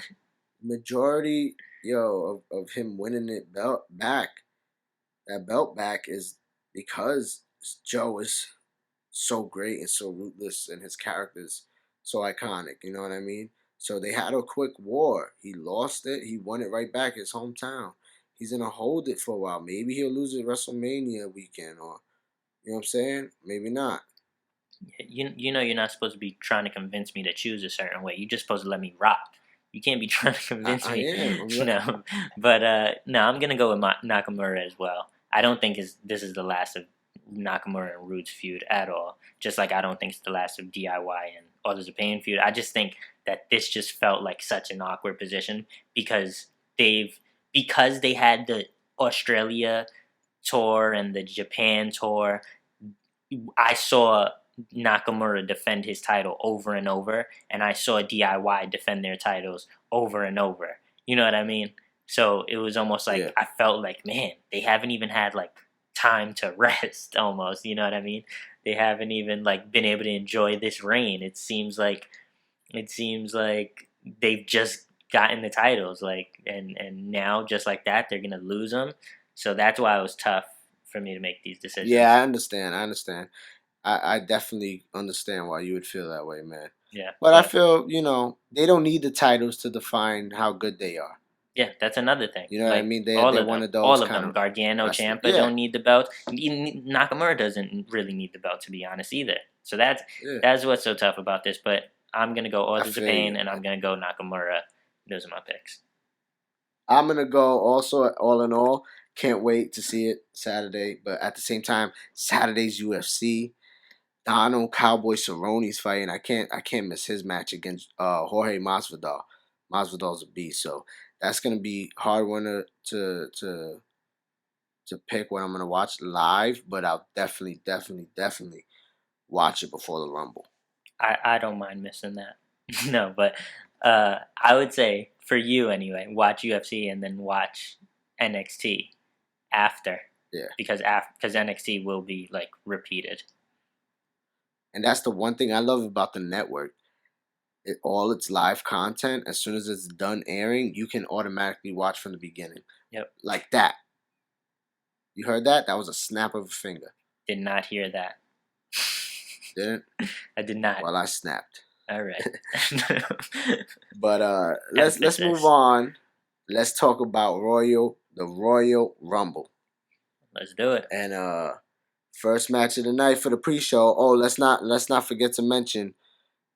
Majority, of him winning that belt back is because Joe is so great and so ruthless, and his character's so iconic. You know what I mean? So they had a quick war. He lost it. He won it right back his hometown. He's gonna hold it for a while. Maybe he'll lose it WrestleMania weekend, or you know what I'm saying? Maybe not. You're not supposed to be trying to convince me to choose a certain way. You're just supposed to let me rock. You can't be trying to convince me. I am. But no, I'm gonna go with Nakamura as well. I don't think this is the last of Nakamura and Roode's feud at all. Just like I don't think it's the last of DIY and Authors of Pain feud. I just think that this just felt like such an awkward position because they had the Australia tour and the Japan tour. I saw Nakamura defend his title over and over, and I saw DIY defend their titles over and over. You know what I mean? So it was almost like Yeah. I felt like, man, they haven't even had like time to rest almost, you know what I mean? They haven't even like been able to enjoy this reign. It seems like they've just gotten the titles, like, and now just like that they're gonna lose them. So that's why it was tough for me to make these Yeah, decisions. I understand. I definitely understand why you would feel that way, man. Yeah, But I but feel, they don't need the titles to define how good they are. yeah, that's another thing. You know what I Like mean? They're one of those all of kind them. of Gargano, wrestlers. Ciampa Yeah, don't need the belt. Nakamura doesn't really need the belt, to be honest, either. So yeah. that's what's so tough about this. But I'm gonna go I Authors of feel you. Pain, and I'm gonna go Nakamura. Those are my picks. I'm gonna go also all in all. Can't wait to see it Saturday. But at the same time, Saturday's UFC. Donald Cowboy Cerrone's fighting. I can't miss his match against Jorge Masvidal. Masvidal's a beast, so that's gonna be hard one to pick what I'm gonna watch live. But I'll definitely watch it before the Rumble. I don't mind missing that. No, but I would say for you anyway, watch UFC and then watch NXT after, Yeah, because NXT will be like repeated. and that's the one thing I love about the network. All its live content, as soon as it's done airing, you can automatically watch from the beginning. Yep, Like that. You heard that? That was a snap of a finger. did not hear that. Didn't? I did not. Well, I snapped. All right. But let's move Emphasis. on. Let's talk about the Royal Rumble. Let's do it. And first match of the night for the pre-show. Oh, let's not forget to mention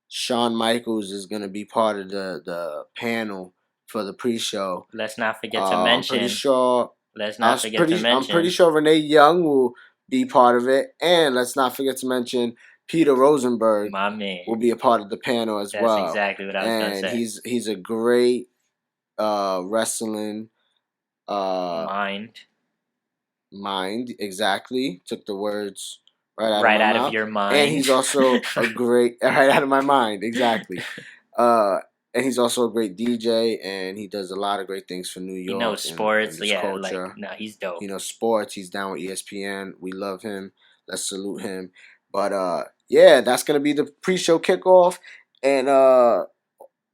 Shawn Michaels is gonna be part of the panel for the pre-show. Let's not forget to mention. Let's not forget to I'm pretty mention. sure Renee Young will be part of it, and let's not forget to mention Peter Rosenberg My man. will be a part of the panel as That's well. exactly what I was gonna And say. he's a great wrestling mind. Exactly, took the words right out Right of my out mouth. of your mind. And he's also a great right out of my mind. Exactly. And he's also a great DJ, and he does a lot of great things for New York. He knows sports. and Yeah, culture. like, no, he's dope. He knows sports. He's down with ESPN. We love him. Let's salute him. But yeah, that's gonna be the pre-show kickoff, and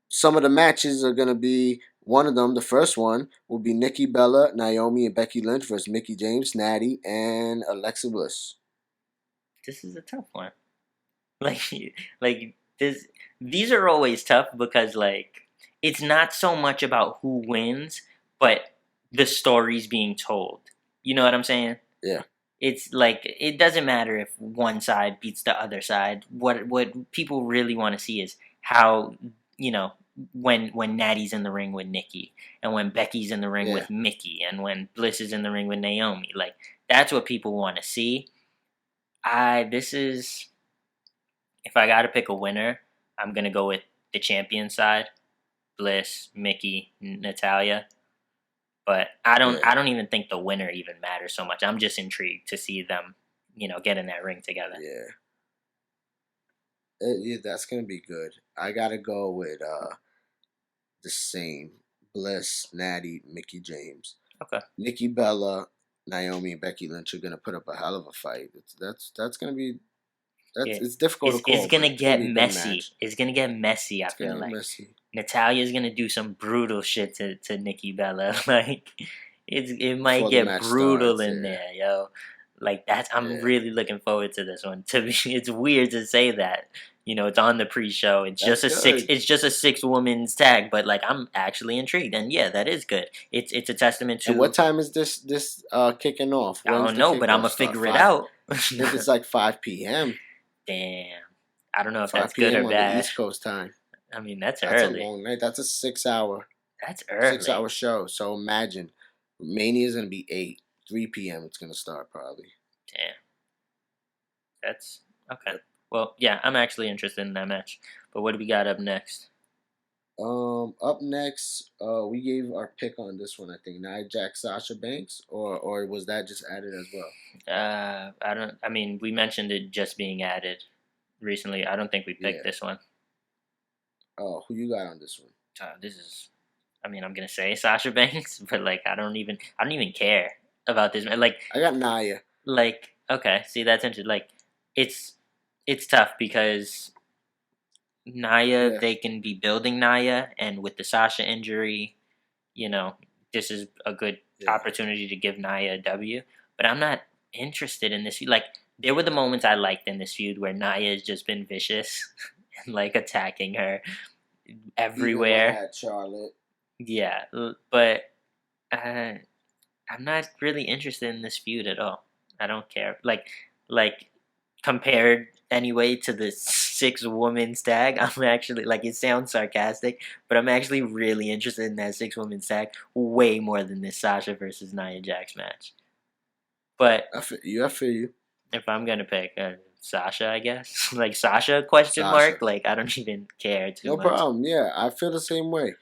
some of the matches are gonna be. One of them, the first one, will be Nikki Bella, Naomi, and Becky Lynch versus Mickey James, Natty, and Alexa Bliss. This is a tough one. Like, like this. These are always tough because like it's not so much about who wins, but the stories being told. You know what I'm saying? Yeah. It's like it doesn't matter if one side beats the other side. What people really want to see is how, when Natty's in the ring with Nikki, and when Becky's in the ring Yeah. with Mickey, and when Bliss is in the ring with Naomi. Like that's what people want to see. This is, if I got to pick a winner, I'm gonna go with the champion side, Bliss, Mickey, Natalia. But I don't even think the winner even matters so much. I'm just intrigued to see them, get in that ring together. Yeah. Yeah, that's gonna be good. I gotta go with the same Bliss, Natty, Mickey James, Okay. Nikki Bella, Naomi, and Becky Lynch are gonna put up a hell of a fight. That's gonna be Yeah. it's difficult to call. It's gonna but get be a good messy. match. It's gonna get messy. I It's feel gonna get like messy. Natalia's gonna do some brutal shit to Nikki Bella. Like it might Before the get match brutal starts, in yeah. there, yo. Like I'm Yeah. really looking forward to this one. To me, it's weird to say that. It's on the pre-show. It's That's just a six. good. It's just a 6-woman's tag, but like I'm actually intrigued, and yeah, that is good. It's a testament to. And what time is this kicking off? I don't know, but I'm gonna figure it out. I think it's like 5 p.m. Damn, I don't know if 5 that's good p.m. or on the bad. East Coast time. I mean, that's That's early. a long night. That's a 6 hour. That's early. 6 hour show. So imagine, Mania's gonna be 3 p.m. It's gonna start probably. Damn. That's okay. Well, yeah, I'm actually interested in that match. But what do we got up next? Up next, we gave our pick on this one. I think Nia Jax, Sasha Banks, or was that just added as well? I don't. I mean, we mentioned it just being added recently. I don't think we picked this one. Oh, who you got on this one? This is I mean, I'm gonna say Sasha Banks, but like I don't even care about this. I got Nia. Okay, see that's interesting. Like it's tough because Nia, Yeah. they can be building Nia, and with the Sasha injury, you know, this is a good Yeah. opportunity to give Nia a W. But I'm not interested in this feud. Like there were the moments I liked in this feud where Nia has just been vicious and like attacking her Even when I everywhere. had Charlotte. Yeah, but I'm not really interested in this feud at all. I don't care. Like compared anyway to the 6 women's tag, I'm actually like it sounds sarcastic, but I'm actually really interested in that 6 women's tag way more than this Sasha versus Nia Jax match. But I feel you. if I'm gonna pick Sasha, I guess like Sasha question mark. Sasha. Like I don't even care too No much. problem. Yeah, I feel the same way.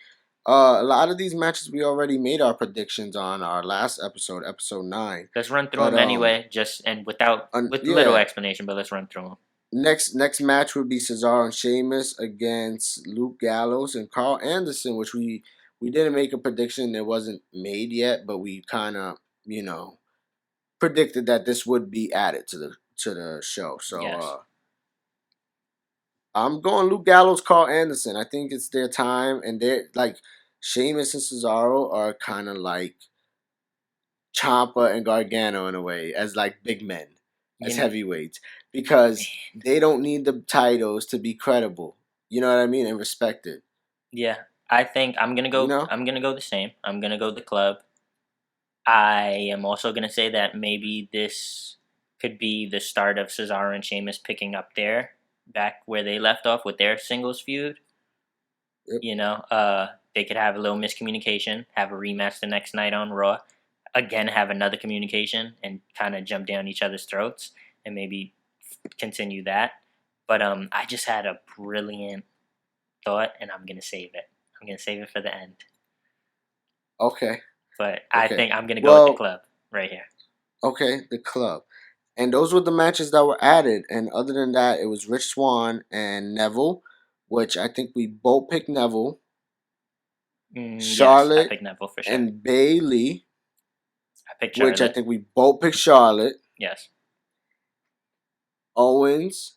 A lot of these matches we already made our predictions on our last episode, episode 9. Let's run through But them anyway, just and with little yeah, explanation. But let's run through them. next match would be Cesaro and Sheamus against Luke Gallows and Carl Anderson, which we didn't make a prediction. It wasn't made yet, but we kind of predicted that this would be added to the show. So Yes. I'm going Luke Gallows, Carl Anderson. I think it's their time, and they're like Sheamus and Cesaro are kind of like Ciampa and Gargano in a way, as like big men, as heavyweights, because they don't need the titles to be credible. You know what I mean, and respected. Yeah, I think I'm gonna go. You know, I'm gonna go the same. I'm gonna go the club. I am also gonna say that maybe this could be the start of Cesaro and Sheamus picking up there back where they left off with their singles feud. Yep. You know, they could have a little miscommunication, have a rematch the next night on Raw, again have another communication, and kind of jump down each other's throats, and maybe continue that. But I just had a brilliant thought, and I'm gonna save it. I'm gonna save it for the end. Okay. But I Okay. think I'm gonna go with the club right here. Okay, the club. And those were the matches that were added. And other than that, it was Rich Swann and Neville, which I think we both picked Neville. Charlotte Yes, I picked Neville for sure. and Bayley, I picked Charlotte. which I think we both picked Charlotte. Yes. Owens,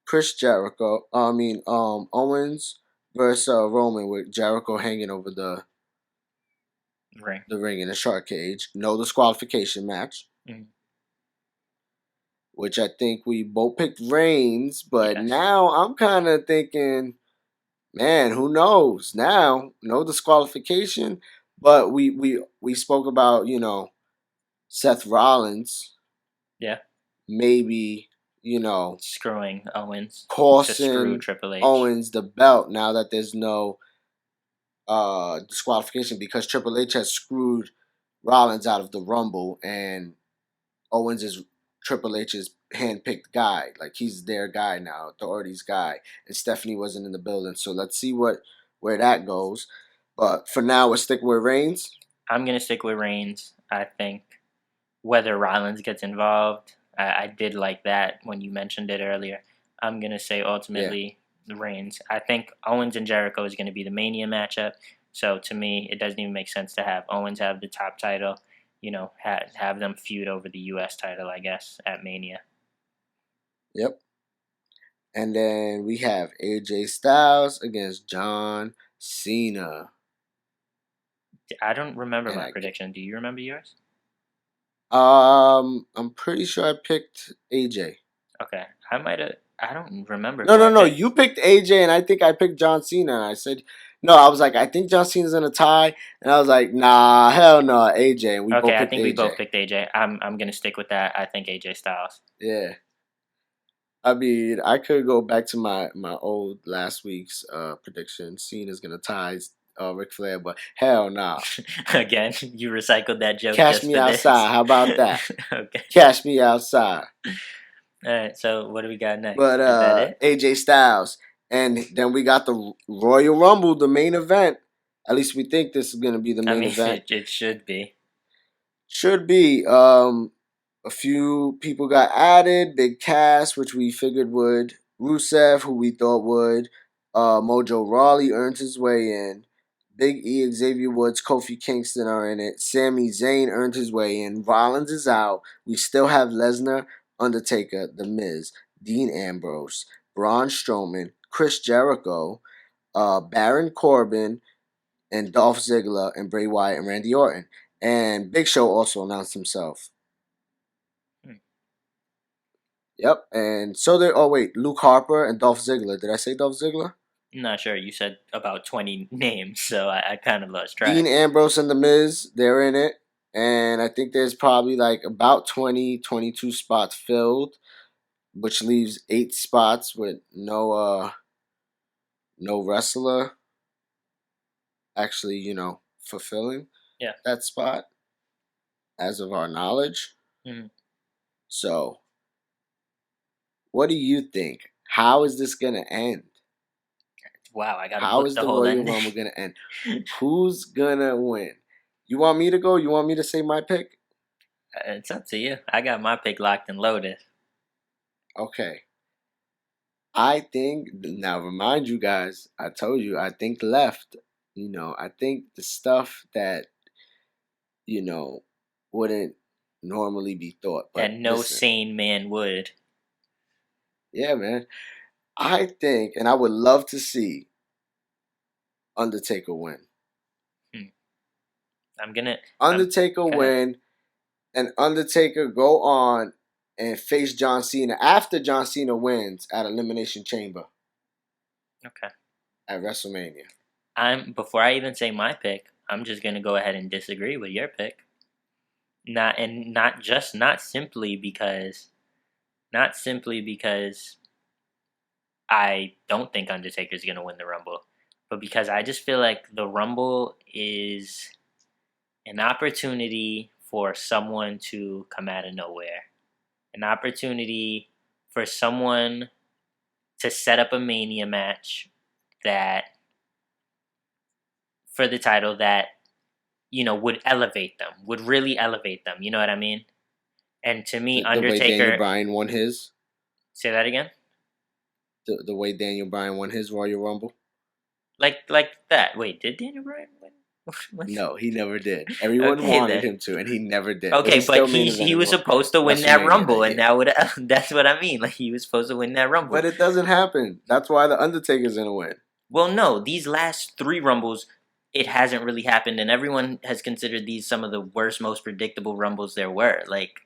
Chris Jericho. Owens versus Roman with Jericho hanging over the ring in a shark cage. No disqualification match. Mm. Which I think we both picked Reigns, but Yes. now I'm kind of thinking, man, who knows? Now, no disqualification, but we spoke about, Seth Rollins. Yeah. Maybe, screwing Owens. Costing to screw Triple H. Owens the belt now that there's no disqualification because Triple H has screwed Rollins out of the Rumble and Owens is Triple H's handpicked guy. Like he's their guy now, authority's guy. And Stephanie wasn't in the building. So let's see where that goes. But for now, we're sticking with Reigns. I'm gonna stick with Reigns. I think whether Rollins gets involved, I did like that when you mentioned it earlier. I'm gonna say ultimately Reigns. I think Owens and Jericho is gonna be the Mania matchup. So to me, it doesn't even make sense to have Owens have the top title. Have them feud over the U.S. title, I guess, at Mania. Yep. And then we have AJ Styles against John Cena. I don't remember my prediction. Do you remember yours? I'm pretty sure I picked AJ. Okay, I might have. I don't remember. No. You picked AJ, and I think I picked John Cena. And I said, no. I was like, I think John Cena's in a tie, and I was like, nah, hell no, AJ. And we both picked AJ. I think we both picked AJ. I'm gonna stick with that. I think AJ Styles. Yeah. I mean, I could go back to my old last week's prediction. Cena's gonna tie Ric Flair, but hell no. Nah. Again, you recycled that joke. Cash me outside. How about that? Okay. Cash me outside. All right. So what do we got next? But Is that it? AJ Styles, and then we got the Royal Rumble, the main event. At least we think this is gonna be the main event. It should be. Should be. A few people got added. Big cast, which we figured would. Rusev, who we thought would. Mojo Rawley earned his way in. Big E, Xavier Woods, Kofi Kingston are in it. Sami Zayn earned his way in. Rollins is out. We still have Lesnar, Undertaker, The Miz, Dean Ambrose, Braun Strowman, Chris Jericho, Baron Corbin, and Dolph Ziggler, and Bray Wyatt and Randy Orton. And Big Show also announced himself. Yep, and so they. Oh wait, Luke Harper and Dolph Ziggler. Did I say Dolph Ziggler? I'm not sure. You said about 20 names, so I kind of lost track. Dean Ambrose and The Miz, they're in it. And I think there's probably like about 20, 22 spots filled, which leaves 8 spots with no wrestler actually, fulfilling that spot as of our knowledge. Mm-hmm. So, what do you think? How is this going to end? Wow, I got to How book is the the whole Royal ending. Rumble going to end? Who's going to win? You want me to go? You want me to say my pick? It's up to you. I got my pick locked and loaded. Okay. I think, now remind you guys, I told you, I think left. I think the stuff that, wouldn't normally be thought. But that no listen, sane man would. Yeah, man. I think, and I would love to see Undertaker win. Undertaker win, and Undertaker go on and face John Cena after John Cena wins at Elimination Chamber. Okay. At WrestleMania. Before I even say my pick, I'm just gonna go ahead and disagree with your pick. Not simply because I don't think Undertaker's gonna win the Rumble, but because I just feel like the Rumble is an opportunity for someone to come out of nowhere. An opportunity for someone to set up a Mania match for the title that, would elevate them, would really elevate them. You know what I mean? And to me, Undertaker... The way Daniel Bryan won his? Say that again? The way Daniel Bryan won his Royal Rumble? Like that. Wait, did Daniel Bryan win? No, he never did. Everyone wanted him to, and he never did. Okay, but he was supposed to win that Rumble, and that's what I mean. Like, he was supposed to win that Rumble. But it doesn't happen. That's why the Undertaker's gonna win. Well, no, these last 3 Rumbles, it hasn't really happened, and everyone has considered these some of the worst, most predictable Rumbles there were. Like,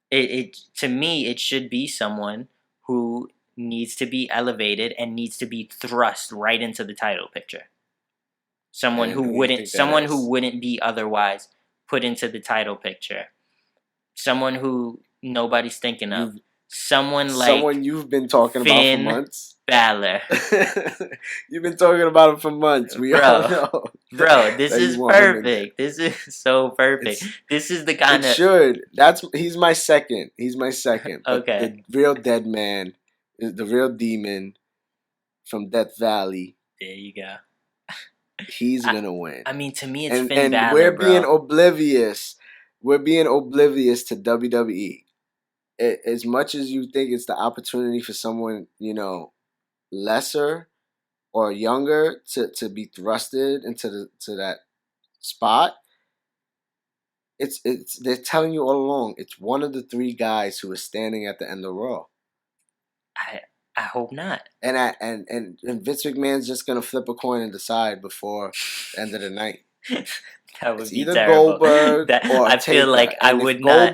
to me, it should be someone who needs to be elevated and needs to be thrust right into the title picture. Someone who wouldn't be otherwise put into the title picture. Someone who nobody's thinking of. Someone you've been talking about for months. Balor. You've been talking about him for months. We all know. Bro, this is perfect. This is so perfect. This is the kind of... He's my second. Okay. The real dead man, the real demon from Death Valley. There you go. He's gonna win. I mean, to me, it's Finn Balor, we're being oblivious. We're being oblivious to WWE. As much as you think it's the opportunity for someone, lesser or younger to be thrusted into that spot, it's they're telling you all along it's one of the 3 guys who is standing at the end of Raw. I hope not. And Vince McMahon's just gonna flip a coin and decide before the end of the night. That would it's be either terrible. Goldberg or I feel like I would not.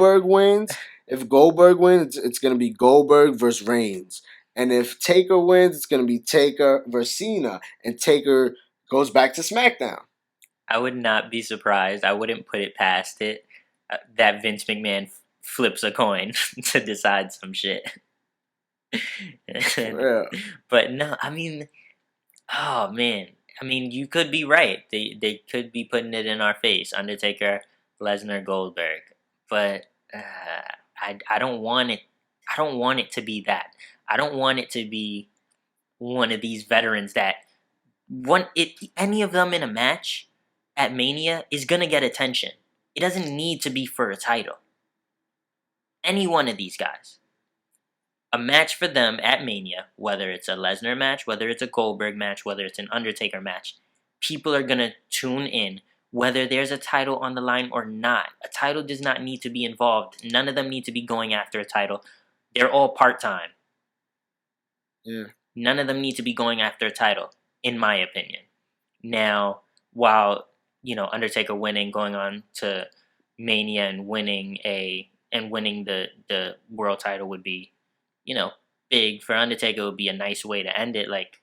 If Goldberg wins, it's gonna be Goldberg versus Reigns. And if Taker wins, it's gonna be Taker versus Cena, and Taker goes back to SmackDown. I would not be surprised. I wouldn't put it past it that Vince McMahon flips a coin to decide some shit. But no, I mean, oh man, I mean, you could be right. They could be putting it in our face, Undertaker, Lesnar, Goldberg. But I don't want it. I don't want it to be that. I don't want it to be one of these veterans that any of them in a match at Mania is gonna get attention. It doesn't need to be for a title. Any one of these guys. A match for them at Mania, whether it's a Lesnar match, whether it's a Goldberg match, whether it's an Undertaker match, people are going to tune in, whether there's a title on the line or not. A title does not need to be involved. None of them need to be going after a title. They're all part-time. Yeah. None of them need to be going after a title, in my opinion. Now, while, Undertaker winning, going on to Mania and winning the world title would be, big for Undertaker, would be a nice way to end it. Like,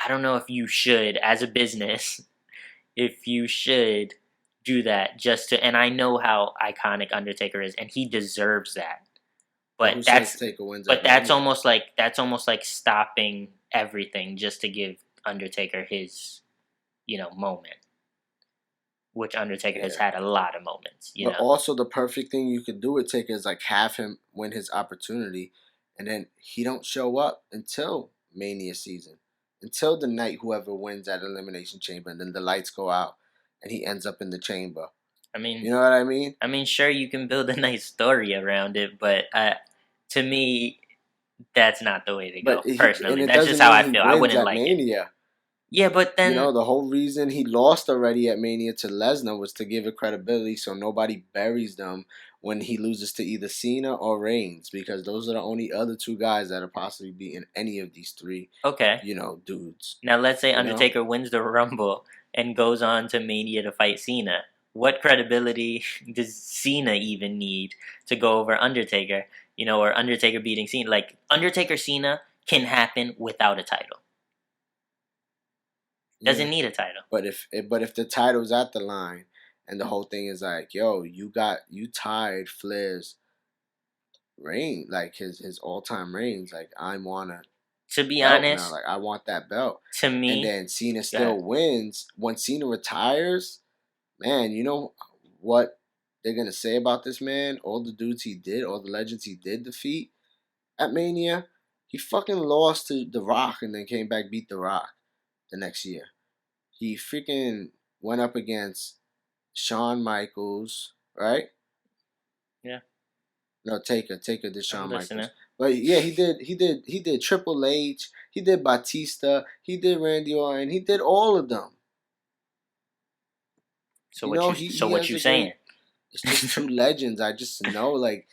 I don't know if you should, as a business, if you should do that just to, and I know how iconic Undertaker is, and he deserves that. But that's almost like stopping everything just to give Undertaker his, moment. Which Undertaker has had a lot of moments, But also the perfect thing you could do with Taker is like have him win his opportunity, and then he don't show up until Mania season, until the night whoever wins that Elimination Chamber, and then the lights go out, and he ends up in the chamber. I mean, you know what I mean? I mean, sure, you can build a nice story around it, but to me, that's not the way to go. Personally, that's just how I feel. I wouldn't like Mania. Yeah, but then the whole reason he lost already at Mania to Lesnar was to give it credibility, so nobody buries them when he loses to either Cena or Reigns, because those are the only other two guys that are possibly be in any of these three. Okay. Dudes. Now let's say Undertaker wins the Rumble and goes on to Mania to fight Cena. What credibility does Cena even need to go over Undertaker? Or Undertaker beating Cena? Like, Undertaker Cena can happen without a title. Doesn't need a title. But if the title's at the line and the whole thing is like, yo, you tied Flair's reign, like his all-time reigns, like I wanna. To be honest, now. Like I want that belt. To me, and then Cena still wins. When Cena retires, man, you know what they're gonna say about this man? All the dudes he did, all the legends he did defeat at Mania, he fucking lost to The Rock and then came back, beat The Rock the next year. He freaking went up against Shawn Michaels, right? Yeah. No, Taker did Shawn Michaels. But yeah, he did Triple H, he did Batista, he did Randy Orton, he did all of them. So what you saying? It's just two legends. I just know, like,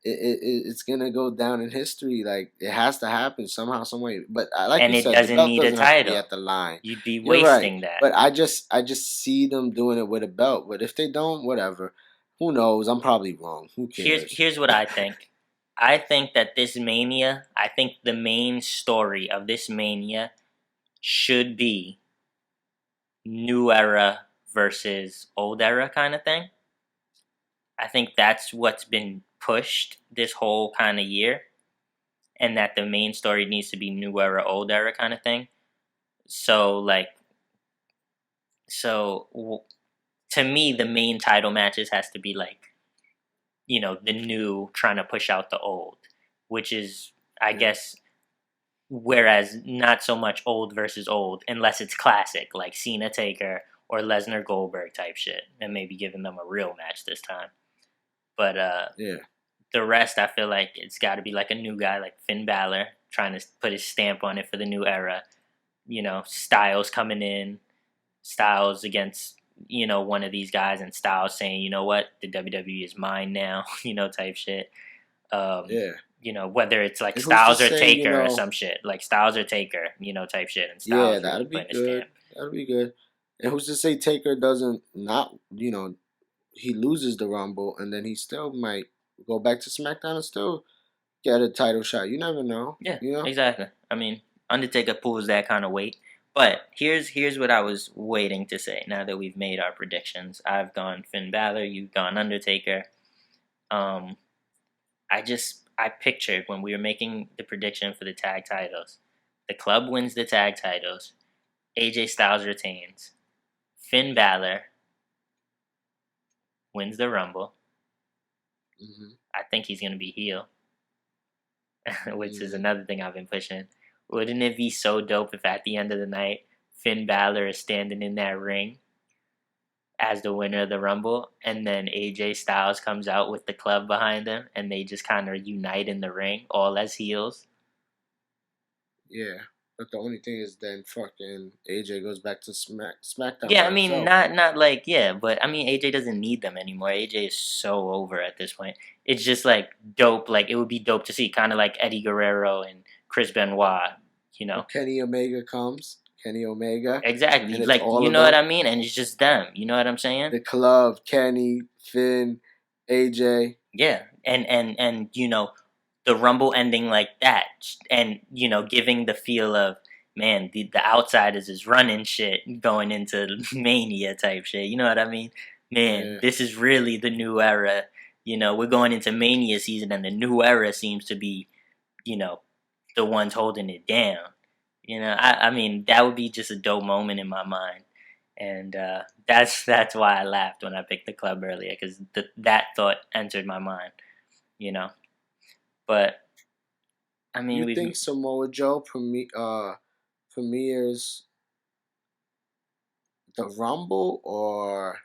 it's gonna go down in history. Like, it has to happen somehow, some way. But like you said, doesn't the belt need doesn't a title. Have to be at the line. You'd be wasting that. But I just see them doing it with a belt. But if they don't, whatever. Who knows? I'm probably wrong. Who cares? Here's what I think. I think that this Mania, the main story of this Mania should be new era versus old era kind of thing. I think that's what's been pushed this whole kind of year, and that the main story needs to be new era, old era kind of thing. To me, the main title matches has to be like, the new trying to push out the old, which is, I guess, whereas not so much old versus old, unless it's classic, like Cena Taker or Lesnar Goldberg type shit, and maybe giving them a real match this time. But the rest, I feel like it's got to be like a new guy, like Finn Balor, trying to put his stamp on it for the new era. Styles coming in, Styles against, one of these guys, and Styles saying, you know what, the WWE is mine now, type shit. Whether it's like Styles or Taker or some shit, like Styles or Taker, type shit, and Styles that'd be good. That'd be good. And who's to say Taker doesn't he loses the Rumble and then he still might go back to SmackDown and still get a title shot. You never know. Yeah, exactly. I mean, Undertaker pulls that kind of weight. But here's what I was waiting to say. Now that we've made our predictions, I've gone Finn Balor, you've gone Undertaker. I pictured when we were making the prediction for the tag titles, the club wins the tag titles, AJ Styles retains, Finn Balor wins the Rumble. Mm-hmm. I think he's going to be heel, which is another thing I've been pushing. Wouldn't it be so dope if at the end of the night, Finn Balor is standing in that ring as the winner of the Rumble, and then AJ Styles comes out with the club behind him, and they just kind of unite in the ring, all as heels? Yeah. But the only thing is, then fucking AJ goes back to SmackDown Yeah, by I mean, himself. not like, yeah, but I mean, AJ doesn't need them anymore. AJ is so over at this point. It's just like dope. Like it would be dope to see, kind of like Eddie Guerrero and Chris Benoit. You Or know, Kenny Omega comes, Kenny Omega, exactly. and it's Like all you of know what them. I mean, and it's just them. You know what I'm saying? The club, Kenny, Finn, AJ. Yeah, and the Rumble ending like that, and giving the feel of, man, the outsiders is running shit going into Mania type shit. You know what I mean? Man, Yeah. this is really the new era. We're going into Mania season, and the new era seems to be, you know, the ones holding it down. I mean, that would be just a dope moment in my mind, and that's why I laughed when I picked the club earlier, because that thought entered my mind. You know, but I mean, You we've think Samoa Joe premieres the Rumble or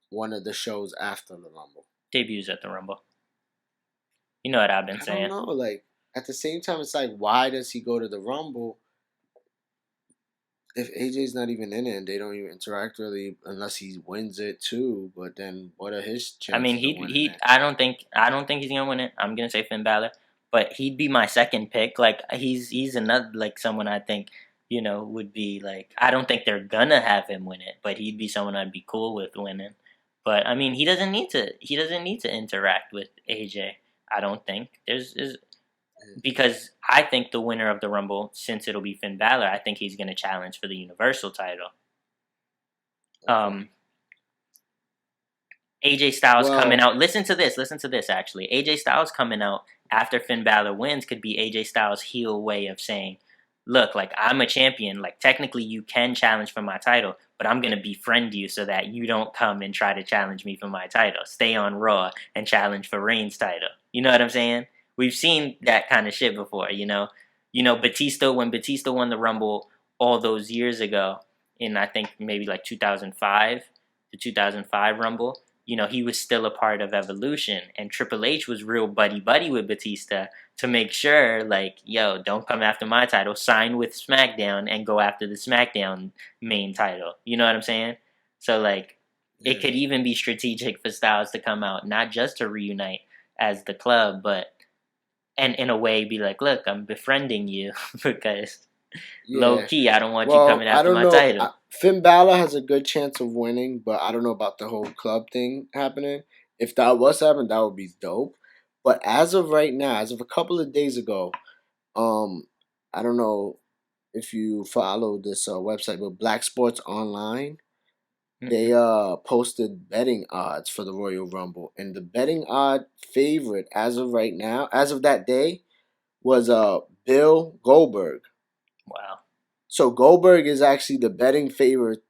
one of the shows after the Rumble? debuts at the Rumble. You know what I've been I don't saying. know. Like at the same time, it's like, why does he go to the Rumble if AJ's not even in it and they don't even interact really unless he wins it too? But then, what are his I mean, chances of winning he. it? I don't think he's gonna win it. I'm gonna say Finn Balor, but he'd be my second pick. Like he's another, like, someone I think would be like. I don't think they're gonna have him win it, but he'd be someone I'd be cool with winning. But I mean, he doesn't need to. He doesn't need to interact with AJ. I don't think there's because I think the winner of the Rumble, since it'll be Finn Balor, I think he's gonna challenge for the Universal title. Okay. AJ Styles coming Well, out. Listen to this. Listen to this. Actually, AJ Styles coming out after Finn Balor wins could be AJ Styles' heel way of saying, "Look, like, I'm a champion. Like, technically, you can challenge for my title, but I'm gonna befriend you so that you don't come and try to challenge me for my title. Stay on Raw and challenge for Reigns' title." You know what I'm saying? We've seen that kind of shit before. Batista, when Batista won the Rumble all those years ago, in, I think, maybe like 2005, the 2005 Rumble. He was still a part of Evolution, and Triple H was real buddy buddy with Batista to make sure, like, yo, don't come after my title, sign with SmackDown and go after the SmackDown main title. You know what I'm saying? So, like, it yeah. could even be strategic for Styles to come out, not just to reunite as the club, but, and in a way be like, look, I'm befriending you because low Yeah. key, I don't want you Well, coming I after don't my know. title. Finn Balor has a good chance of winning, but I don't know about the whole club thing happening. If that was to happen, that would be dope. But as of right now, as of a couple of days ago, um, I don't know if you follow this website, but Black Sports Online, they Mm-mm. posted betting odds for the Royal Rumble, and the betting odd favorite as of right now, as of that day, was Bill Goldberg. Wow. So Goldberg is actually the betting favorite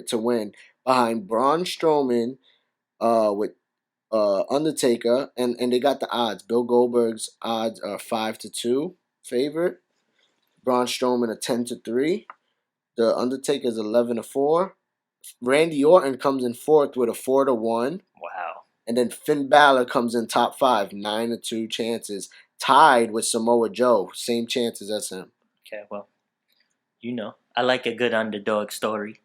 to win behind Braun Strowman, with Undertaker, and they got the odds. Bill Goldberg's odds are 5-2 favorite. Braun Strowman a 10-3. The Undertaker's 11-4. Randy Orton comes in fourth with a 4-1. Wow. And then Finn Balor comes in top five, 9-2 chances, tied with Samoa Joe, same chances as him. Okay, well, I like a good underdog story.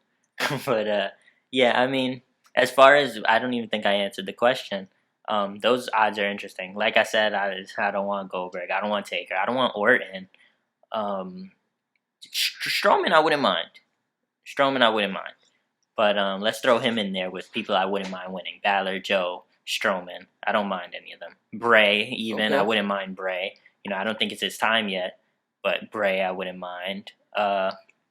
But yeah, I mean, as far as, I don't even think I answered the question. Those odds are interesting. Like I said, I don't want Goldberg. I don't want Taker. I don't want Orton. Um, Strowman, I wouldn't mind. Strowman, I wouldn't mind. But let's throw him in there with people I wouldn't mind winning. Balor, Joe, Strowman. I don't mind any of them. Bray, even. I Okay. wouldn't mind Bray. I don't think it's his time yet. But Bray, I wouldn't mind.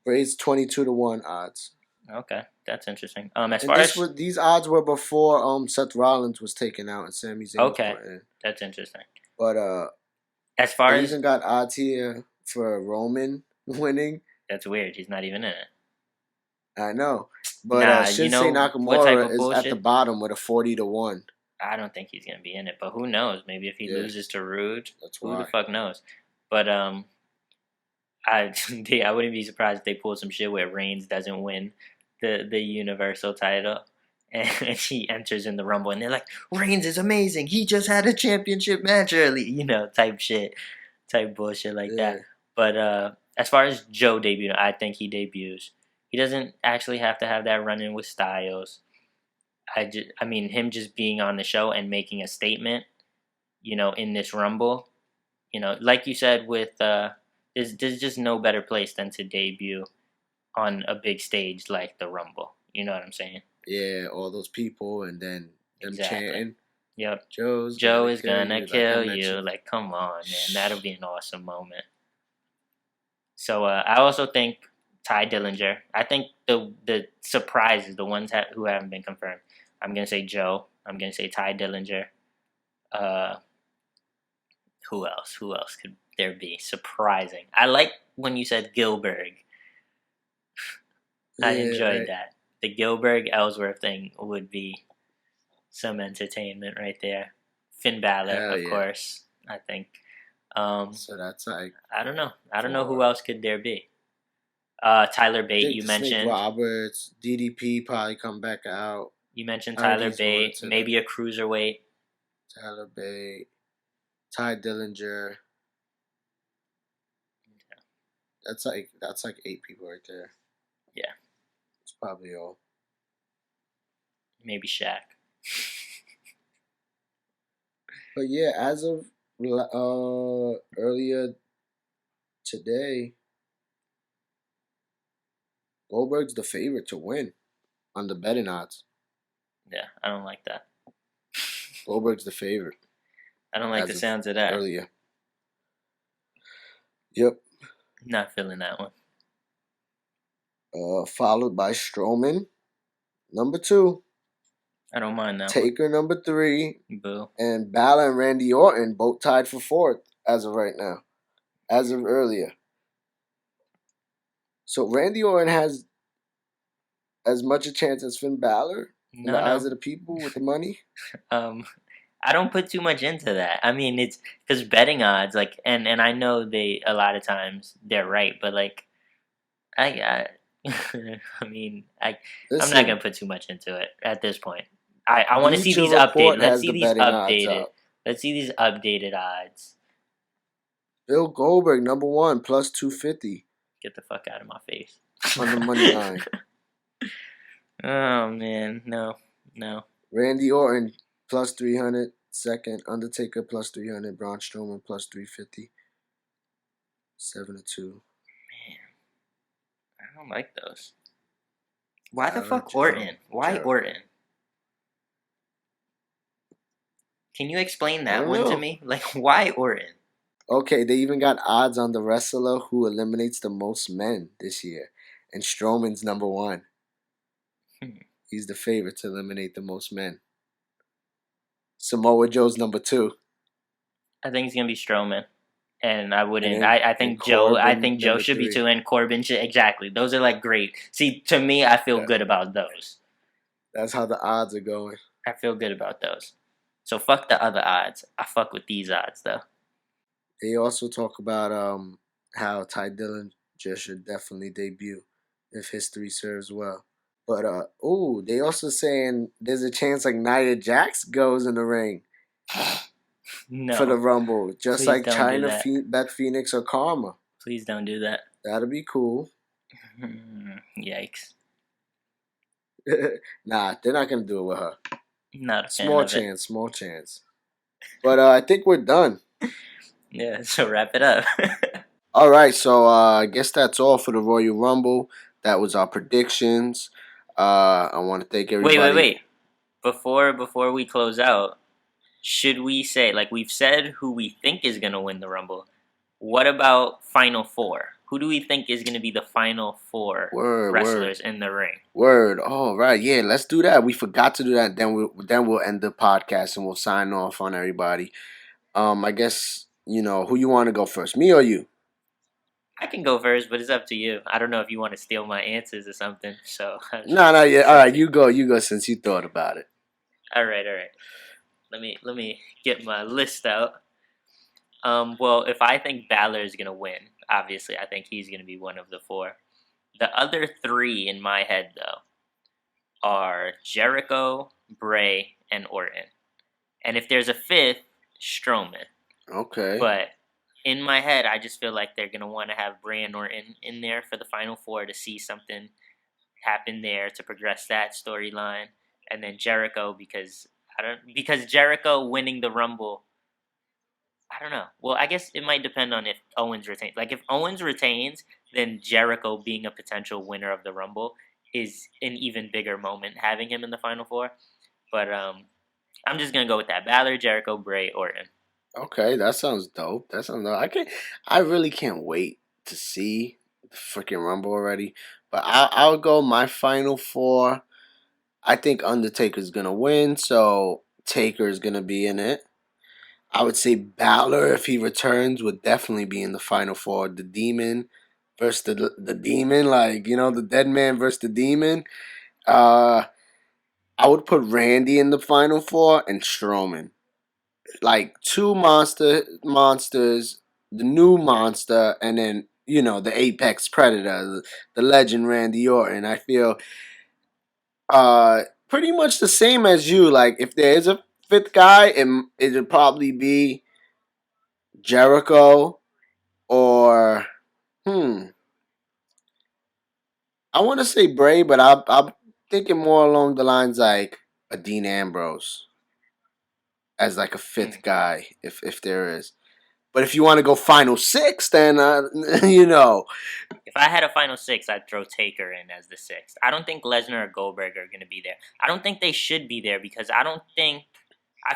Bray's 22-1 odds. Okay, that's interesting. As And far as, these odds were before Seth Rollins was taken out and Sami Zayn was okay, put in. that's interesting. But As far they as, even got odds here for Roman winning. that's weird. He's not even in it. I know. But Nah, Shinsuke what type Nakamura of is at the bullshit? bottom with a 40-1. I don't think he's gonna be in it, but who knows? Maybe if he Yeah, loses to Rude, that's who the why. fuck knows? But I wouldn't be surprised if they pull some shit where Reigns doesn't win the Universal title, and he enters in the Rumble, and they're like, Reigns is amazing. He just had a championship match early, type shit, type bullshit like Yeah. that. But as far as Joe debuting, I think he debuts. He doesn't actually have to have that run-in with Styles. I mean, him just being on the show and making a statement, in this Rumble, like you said there's just no better place than to debut on a big stage like the Rumble. You know what I'm saying? Yeah, all those people, and then them chanting. Yep. Joe is gonna kill you. Like, come on, man. That'll be an awesome moment. So I also think Ty Dillinger. I think the surprises, the ones who haven't been confirmed. I'm gonna say Joe. I'm gonna say Ty Dillinger. Who else? Who else could there be? Surprising. I like when you said Gilbert. I enjoyed that. The Gilbert Ellsworth thing would be some entertainment right there. Finn Balor, of course. I think. So that's like, I don't know. I don't know who else could there be. Tyler Bate, you mentioned. Snake Roberts, DDP probably come back out. You mentioned Tyler Bate, maybe a cruiserweight. Tyler Bate, Ty Dillinger. Yeah. That's like 8 people right there. Yeah. It's probably all. Maybe Shaq. But yeah, as of earlier today, Goldberg's the favorite to win on the betting odds. Yeah, I don't like that. Goldberg's the favorite. I don't like the sounds of that. Earlier. Yep. Not feeling that one. Followed by Strowman, number 2. I don't mind that. Taker, number 3. Boo. And Balor and Randy Orton both tied for 4th as of right now. As of earlier. So Randy Orton has as much a chance as Finn Balor in the eyes of the people with the money? I don't put too much into that. I mean, it's because betting odds, like, and I know a lot of times they're right, but like, I mean, I'm not gonna put too much into it at this point. I want to see these updated. Let's see these updated. Let's see these updated odds. Bill Goldberg, number 1, plus 250. Get the fuck out of my face. On the money line. Oh man, no. Randy Orton plus 300. Second, Undertaker plus 300. Braun Strowman plus 350. 7-2. Man, I don't like those. Why the fuck Orton? Why Orton? Can you explain that one to me? Like, why Orton? Okay, they even got odds on the wrestler who eliminates the most men this year. And Strowman's number 1. He's the favorite to eliminate the most men. Samoa Joe's number 2. I think it's gonna be Strowman, and I wouldn't. I think Joe. I think Joe should be 2, and Corbin should exactly. Those are like great. See, to me, I feel good about those. That's how the odds are going. I feel good about those. So fuck the other odds. I fuck with these odds though. They also talk about how Ty Dillinger should definitely debut if history serves well. But they also saying there's a chance like Nia Jax goes in the ring for the Rumble, just like China, Beth Phoenix, or Karma. Please don't do that. That'll be cool. Yikes. Nah, they're not gonna do it with her. Not a small chance. But I think we're done. Yeah, so wrap it up. All right, so I guess that's all for the Royal Rumble. That was our predictions. I want to thank everybody. Wait. Before we close out, should we say, like we've said who we think is going to win the Rumble, what about Final 4? Who do we think is going to be the Final 4 wrestlers in the ring? Word. Oh, right. Yeah, let's do that. We forgot to do that. Then we'll end the podcast and we'll sign off on everybody. I guess, who you want to go first, me or you? I can go first, but it's up to you. I don't know if you want to steal my answers or something. So no, yeah. All right, you go since you thought about it. All right. Let me get my list out. Well, if I think Balor is gonna win, obviously I think he's gonna be one of the 4. The other 3 in my head though are Jericho, Bray, and Orton. And if there's a 5th, Strowman. Okay. But in my head, I just feel like they're gonna want to have Bray Orton in there for the Final Four to see something happen there to progress that storyline, and then Jericho because Jericho winning the Rumble. I don't know. Well, I guess it might depend on if Owens retains. Like if Owens retains, then Jericho being a potential winner of the Rumble is an even bigger moment having him in the Final Four. But I'm just gonna go with that: Balor, Jericho, Bray, Orton. Okay, that sounds dope. That sounds dope. I really can't wait to see the freaking Rumble already. But I'll go my final four. I think Undertaker's gonna win, so Taker's gonna be in it. I would say Balor, if he returns, would definitely be in the final four. The Demon versus the Demon, like the Dead Man versus the Demon. Uh, I would put Randy in the final four and Strowman. Like two monsters, the new monster, and then the apex predator, the legend Randy Orton. I feel pretty much the same as you. Like if there is a fifth guy, it'd probably be Jericho or I want to say Bray, but I'm thinking more along the lines like a Dean Ambrose as like a fifth guy, if there is. But if you want to go final six, then If I had a final six, I'd throw Taker in as the sixth. I don't think Lesnar or Goldberg are going to be there. I don't think they should be there because I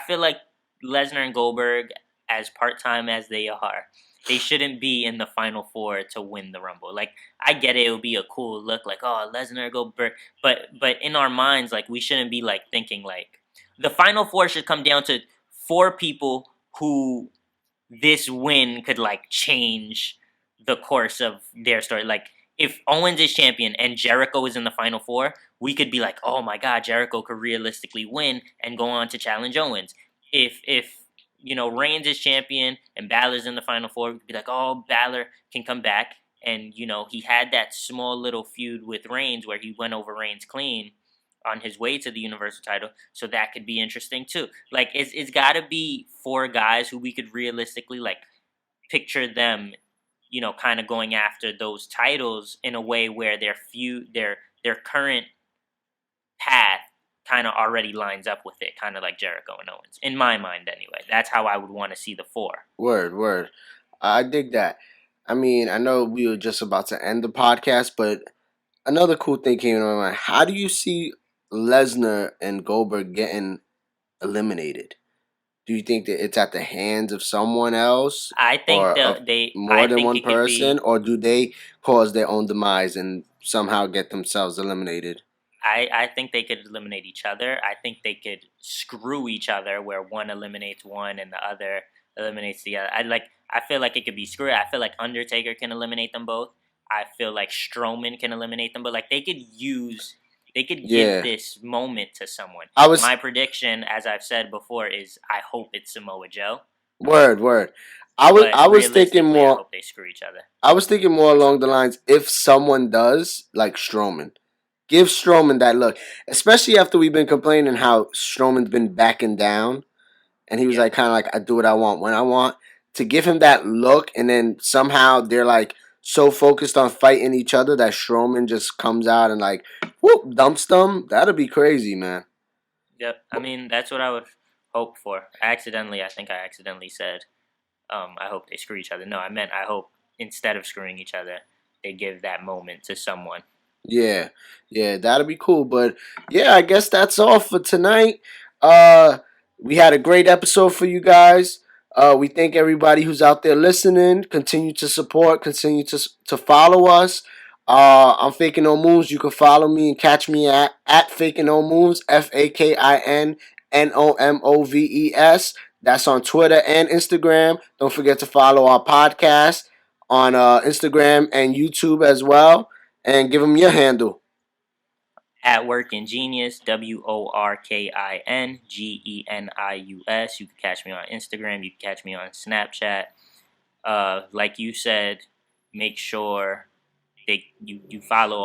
feel like Lesnar and Goldberg, as part time as they are, they shouldn't be in the final four to win the Rumble. Like I get it, it would be a cool look, like Lesnar, Goldberg, but in our minds, like we shouldn't be like thinking like the final four should come down to four people who this win could like change the course of their story. Like if Owens is champion and Jericho is in the final four, we could be like, oh my god, Jericho could realistically win and go on to challenge Owens. If Reigns is champion and Balor's in the final four, we could be like, oh, Balor can come back. And he had that small little feud with Reigns where he went over Reigns clean on his way to the Universal title, so that could be interesting too. Like it's got to be four guys who we could realistically like picture them, kind of going after those titles in a way where their current path kind of already lines up with it, kind of like Jericho and Owens. In my mind, anyway, that's how I would want to see the four. Word. I dig that. I mean, I know we were just about to end the podcast, but another cool thing came to my mind. How do you see Lesnar and Goldberg getting eliminated? Do you think that it's at the hands of someone else I think or of I more than think one it could person, be. or do they cause their own demise and somehow get themselves eliminated? I think they could eliminate each other. I think they could screw each other where one eliminates one and the other eliminates the other. I feel like it could be screwy. I feel like Undertaker can eliminate them both. I feel like Strowman can eliminate them, but like they could give Yeah, this moment to someone. I was My prediction, as I've said before, is I hope it's Samoa Joe. word. But I was thinking realistically, I more. hope they screw each other. I was thinking more along the lines if someone does like Strowman. Give Strowman that look, especially after we've been complaining how Strowman's been backing down, and he was Yeah. like kind of like I do what I want when I want. To give him that look, and then somehow they're like so focused on fighting each other that Strowman just comes out and like whoop dumps them. That'd be crazy, man. Yep. I mean, that's what I would hope for. I think I accidentally said, I hope they screw each other. No, I meant I hope instead of screwing each other, they give that moment to someone. Yeah, that'd be cool. But yeah, I guess that's all for tonight. Uh, we had a great episode for you guys. We thank everybody who's out there listening. Continue to support. Continue to follow us. I'm Faking No Moves. You can follow me and catch me at Faking No Moves. FAKINNOMOVES. That's on Twitter and Instagram. Don't forget to follow our podcast on Instagram and YouTube as well, and give them your handle. At Working Genius, WORKINGENIUS. You can catch me on Instagram. You can catch me on Snapchat. Like you said, make sure you follow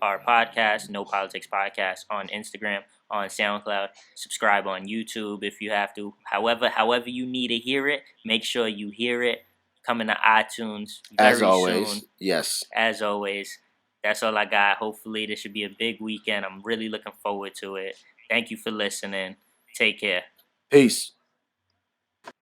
our podcast, No Politics Podcast, on Instagram, on SoundCloud. Subscribe on YouTube if you have to. However you need to hear it, make sure you hear it. coming to iTunes As very always, soon. yes. As always, that's all I got. Hopefully, this should be a big weekend. I'm really looking forward to it. Thank you for listening. Take care. Peace.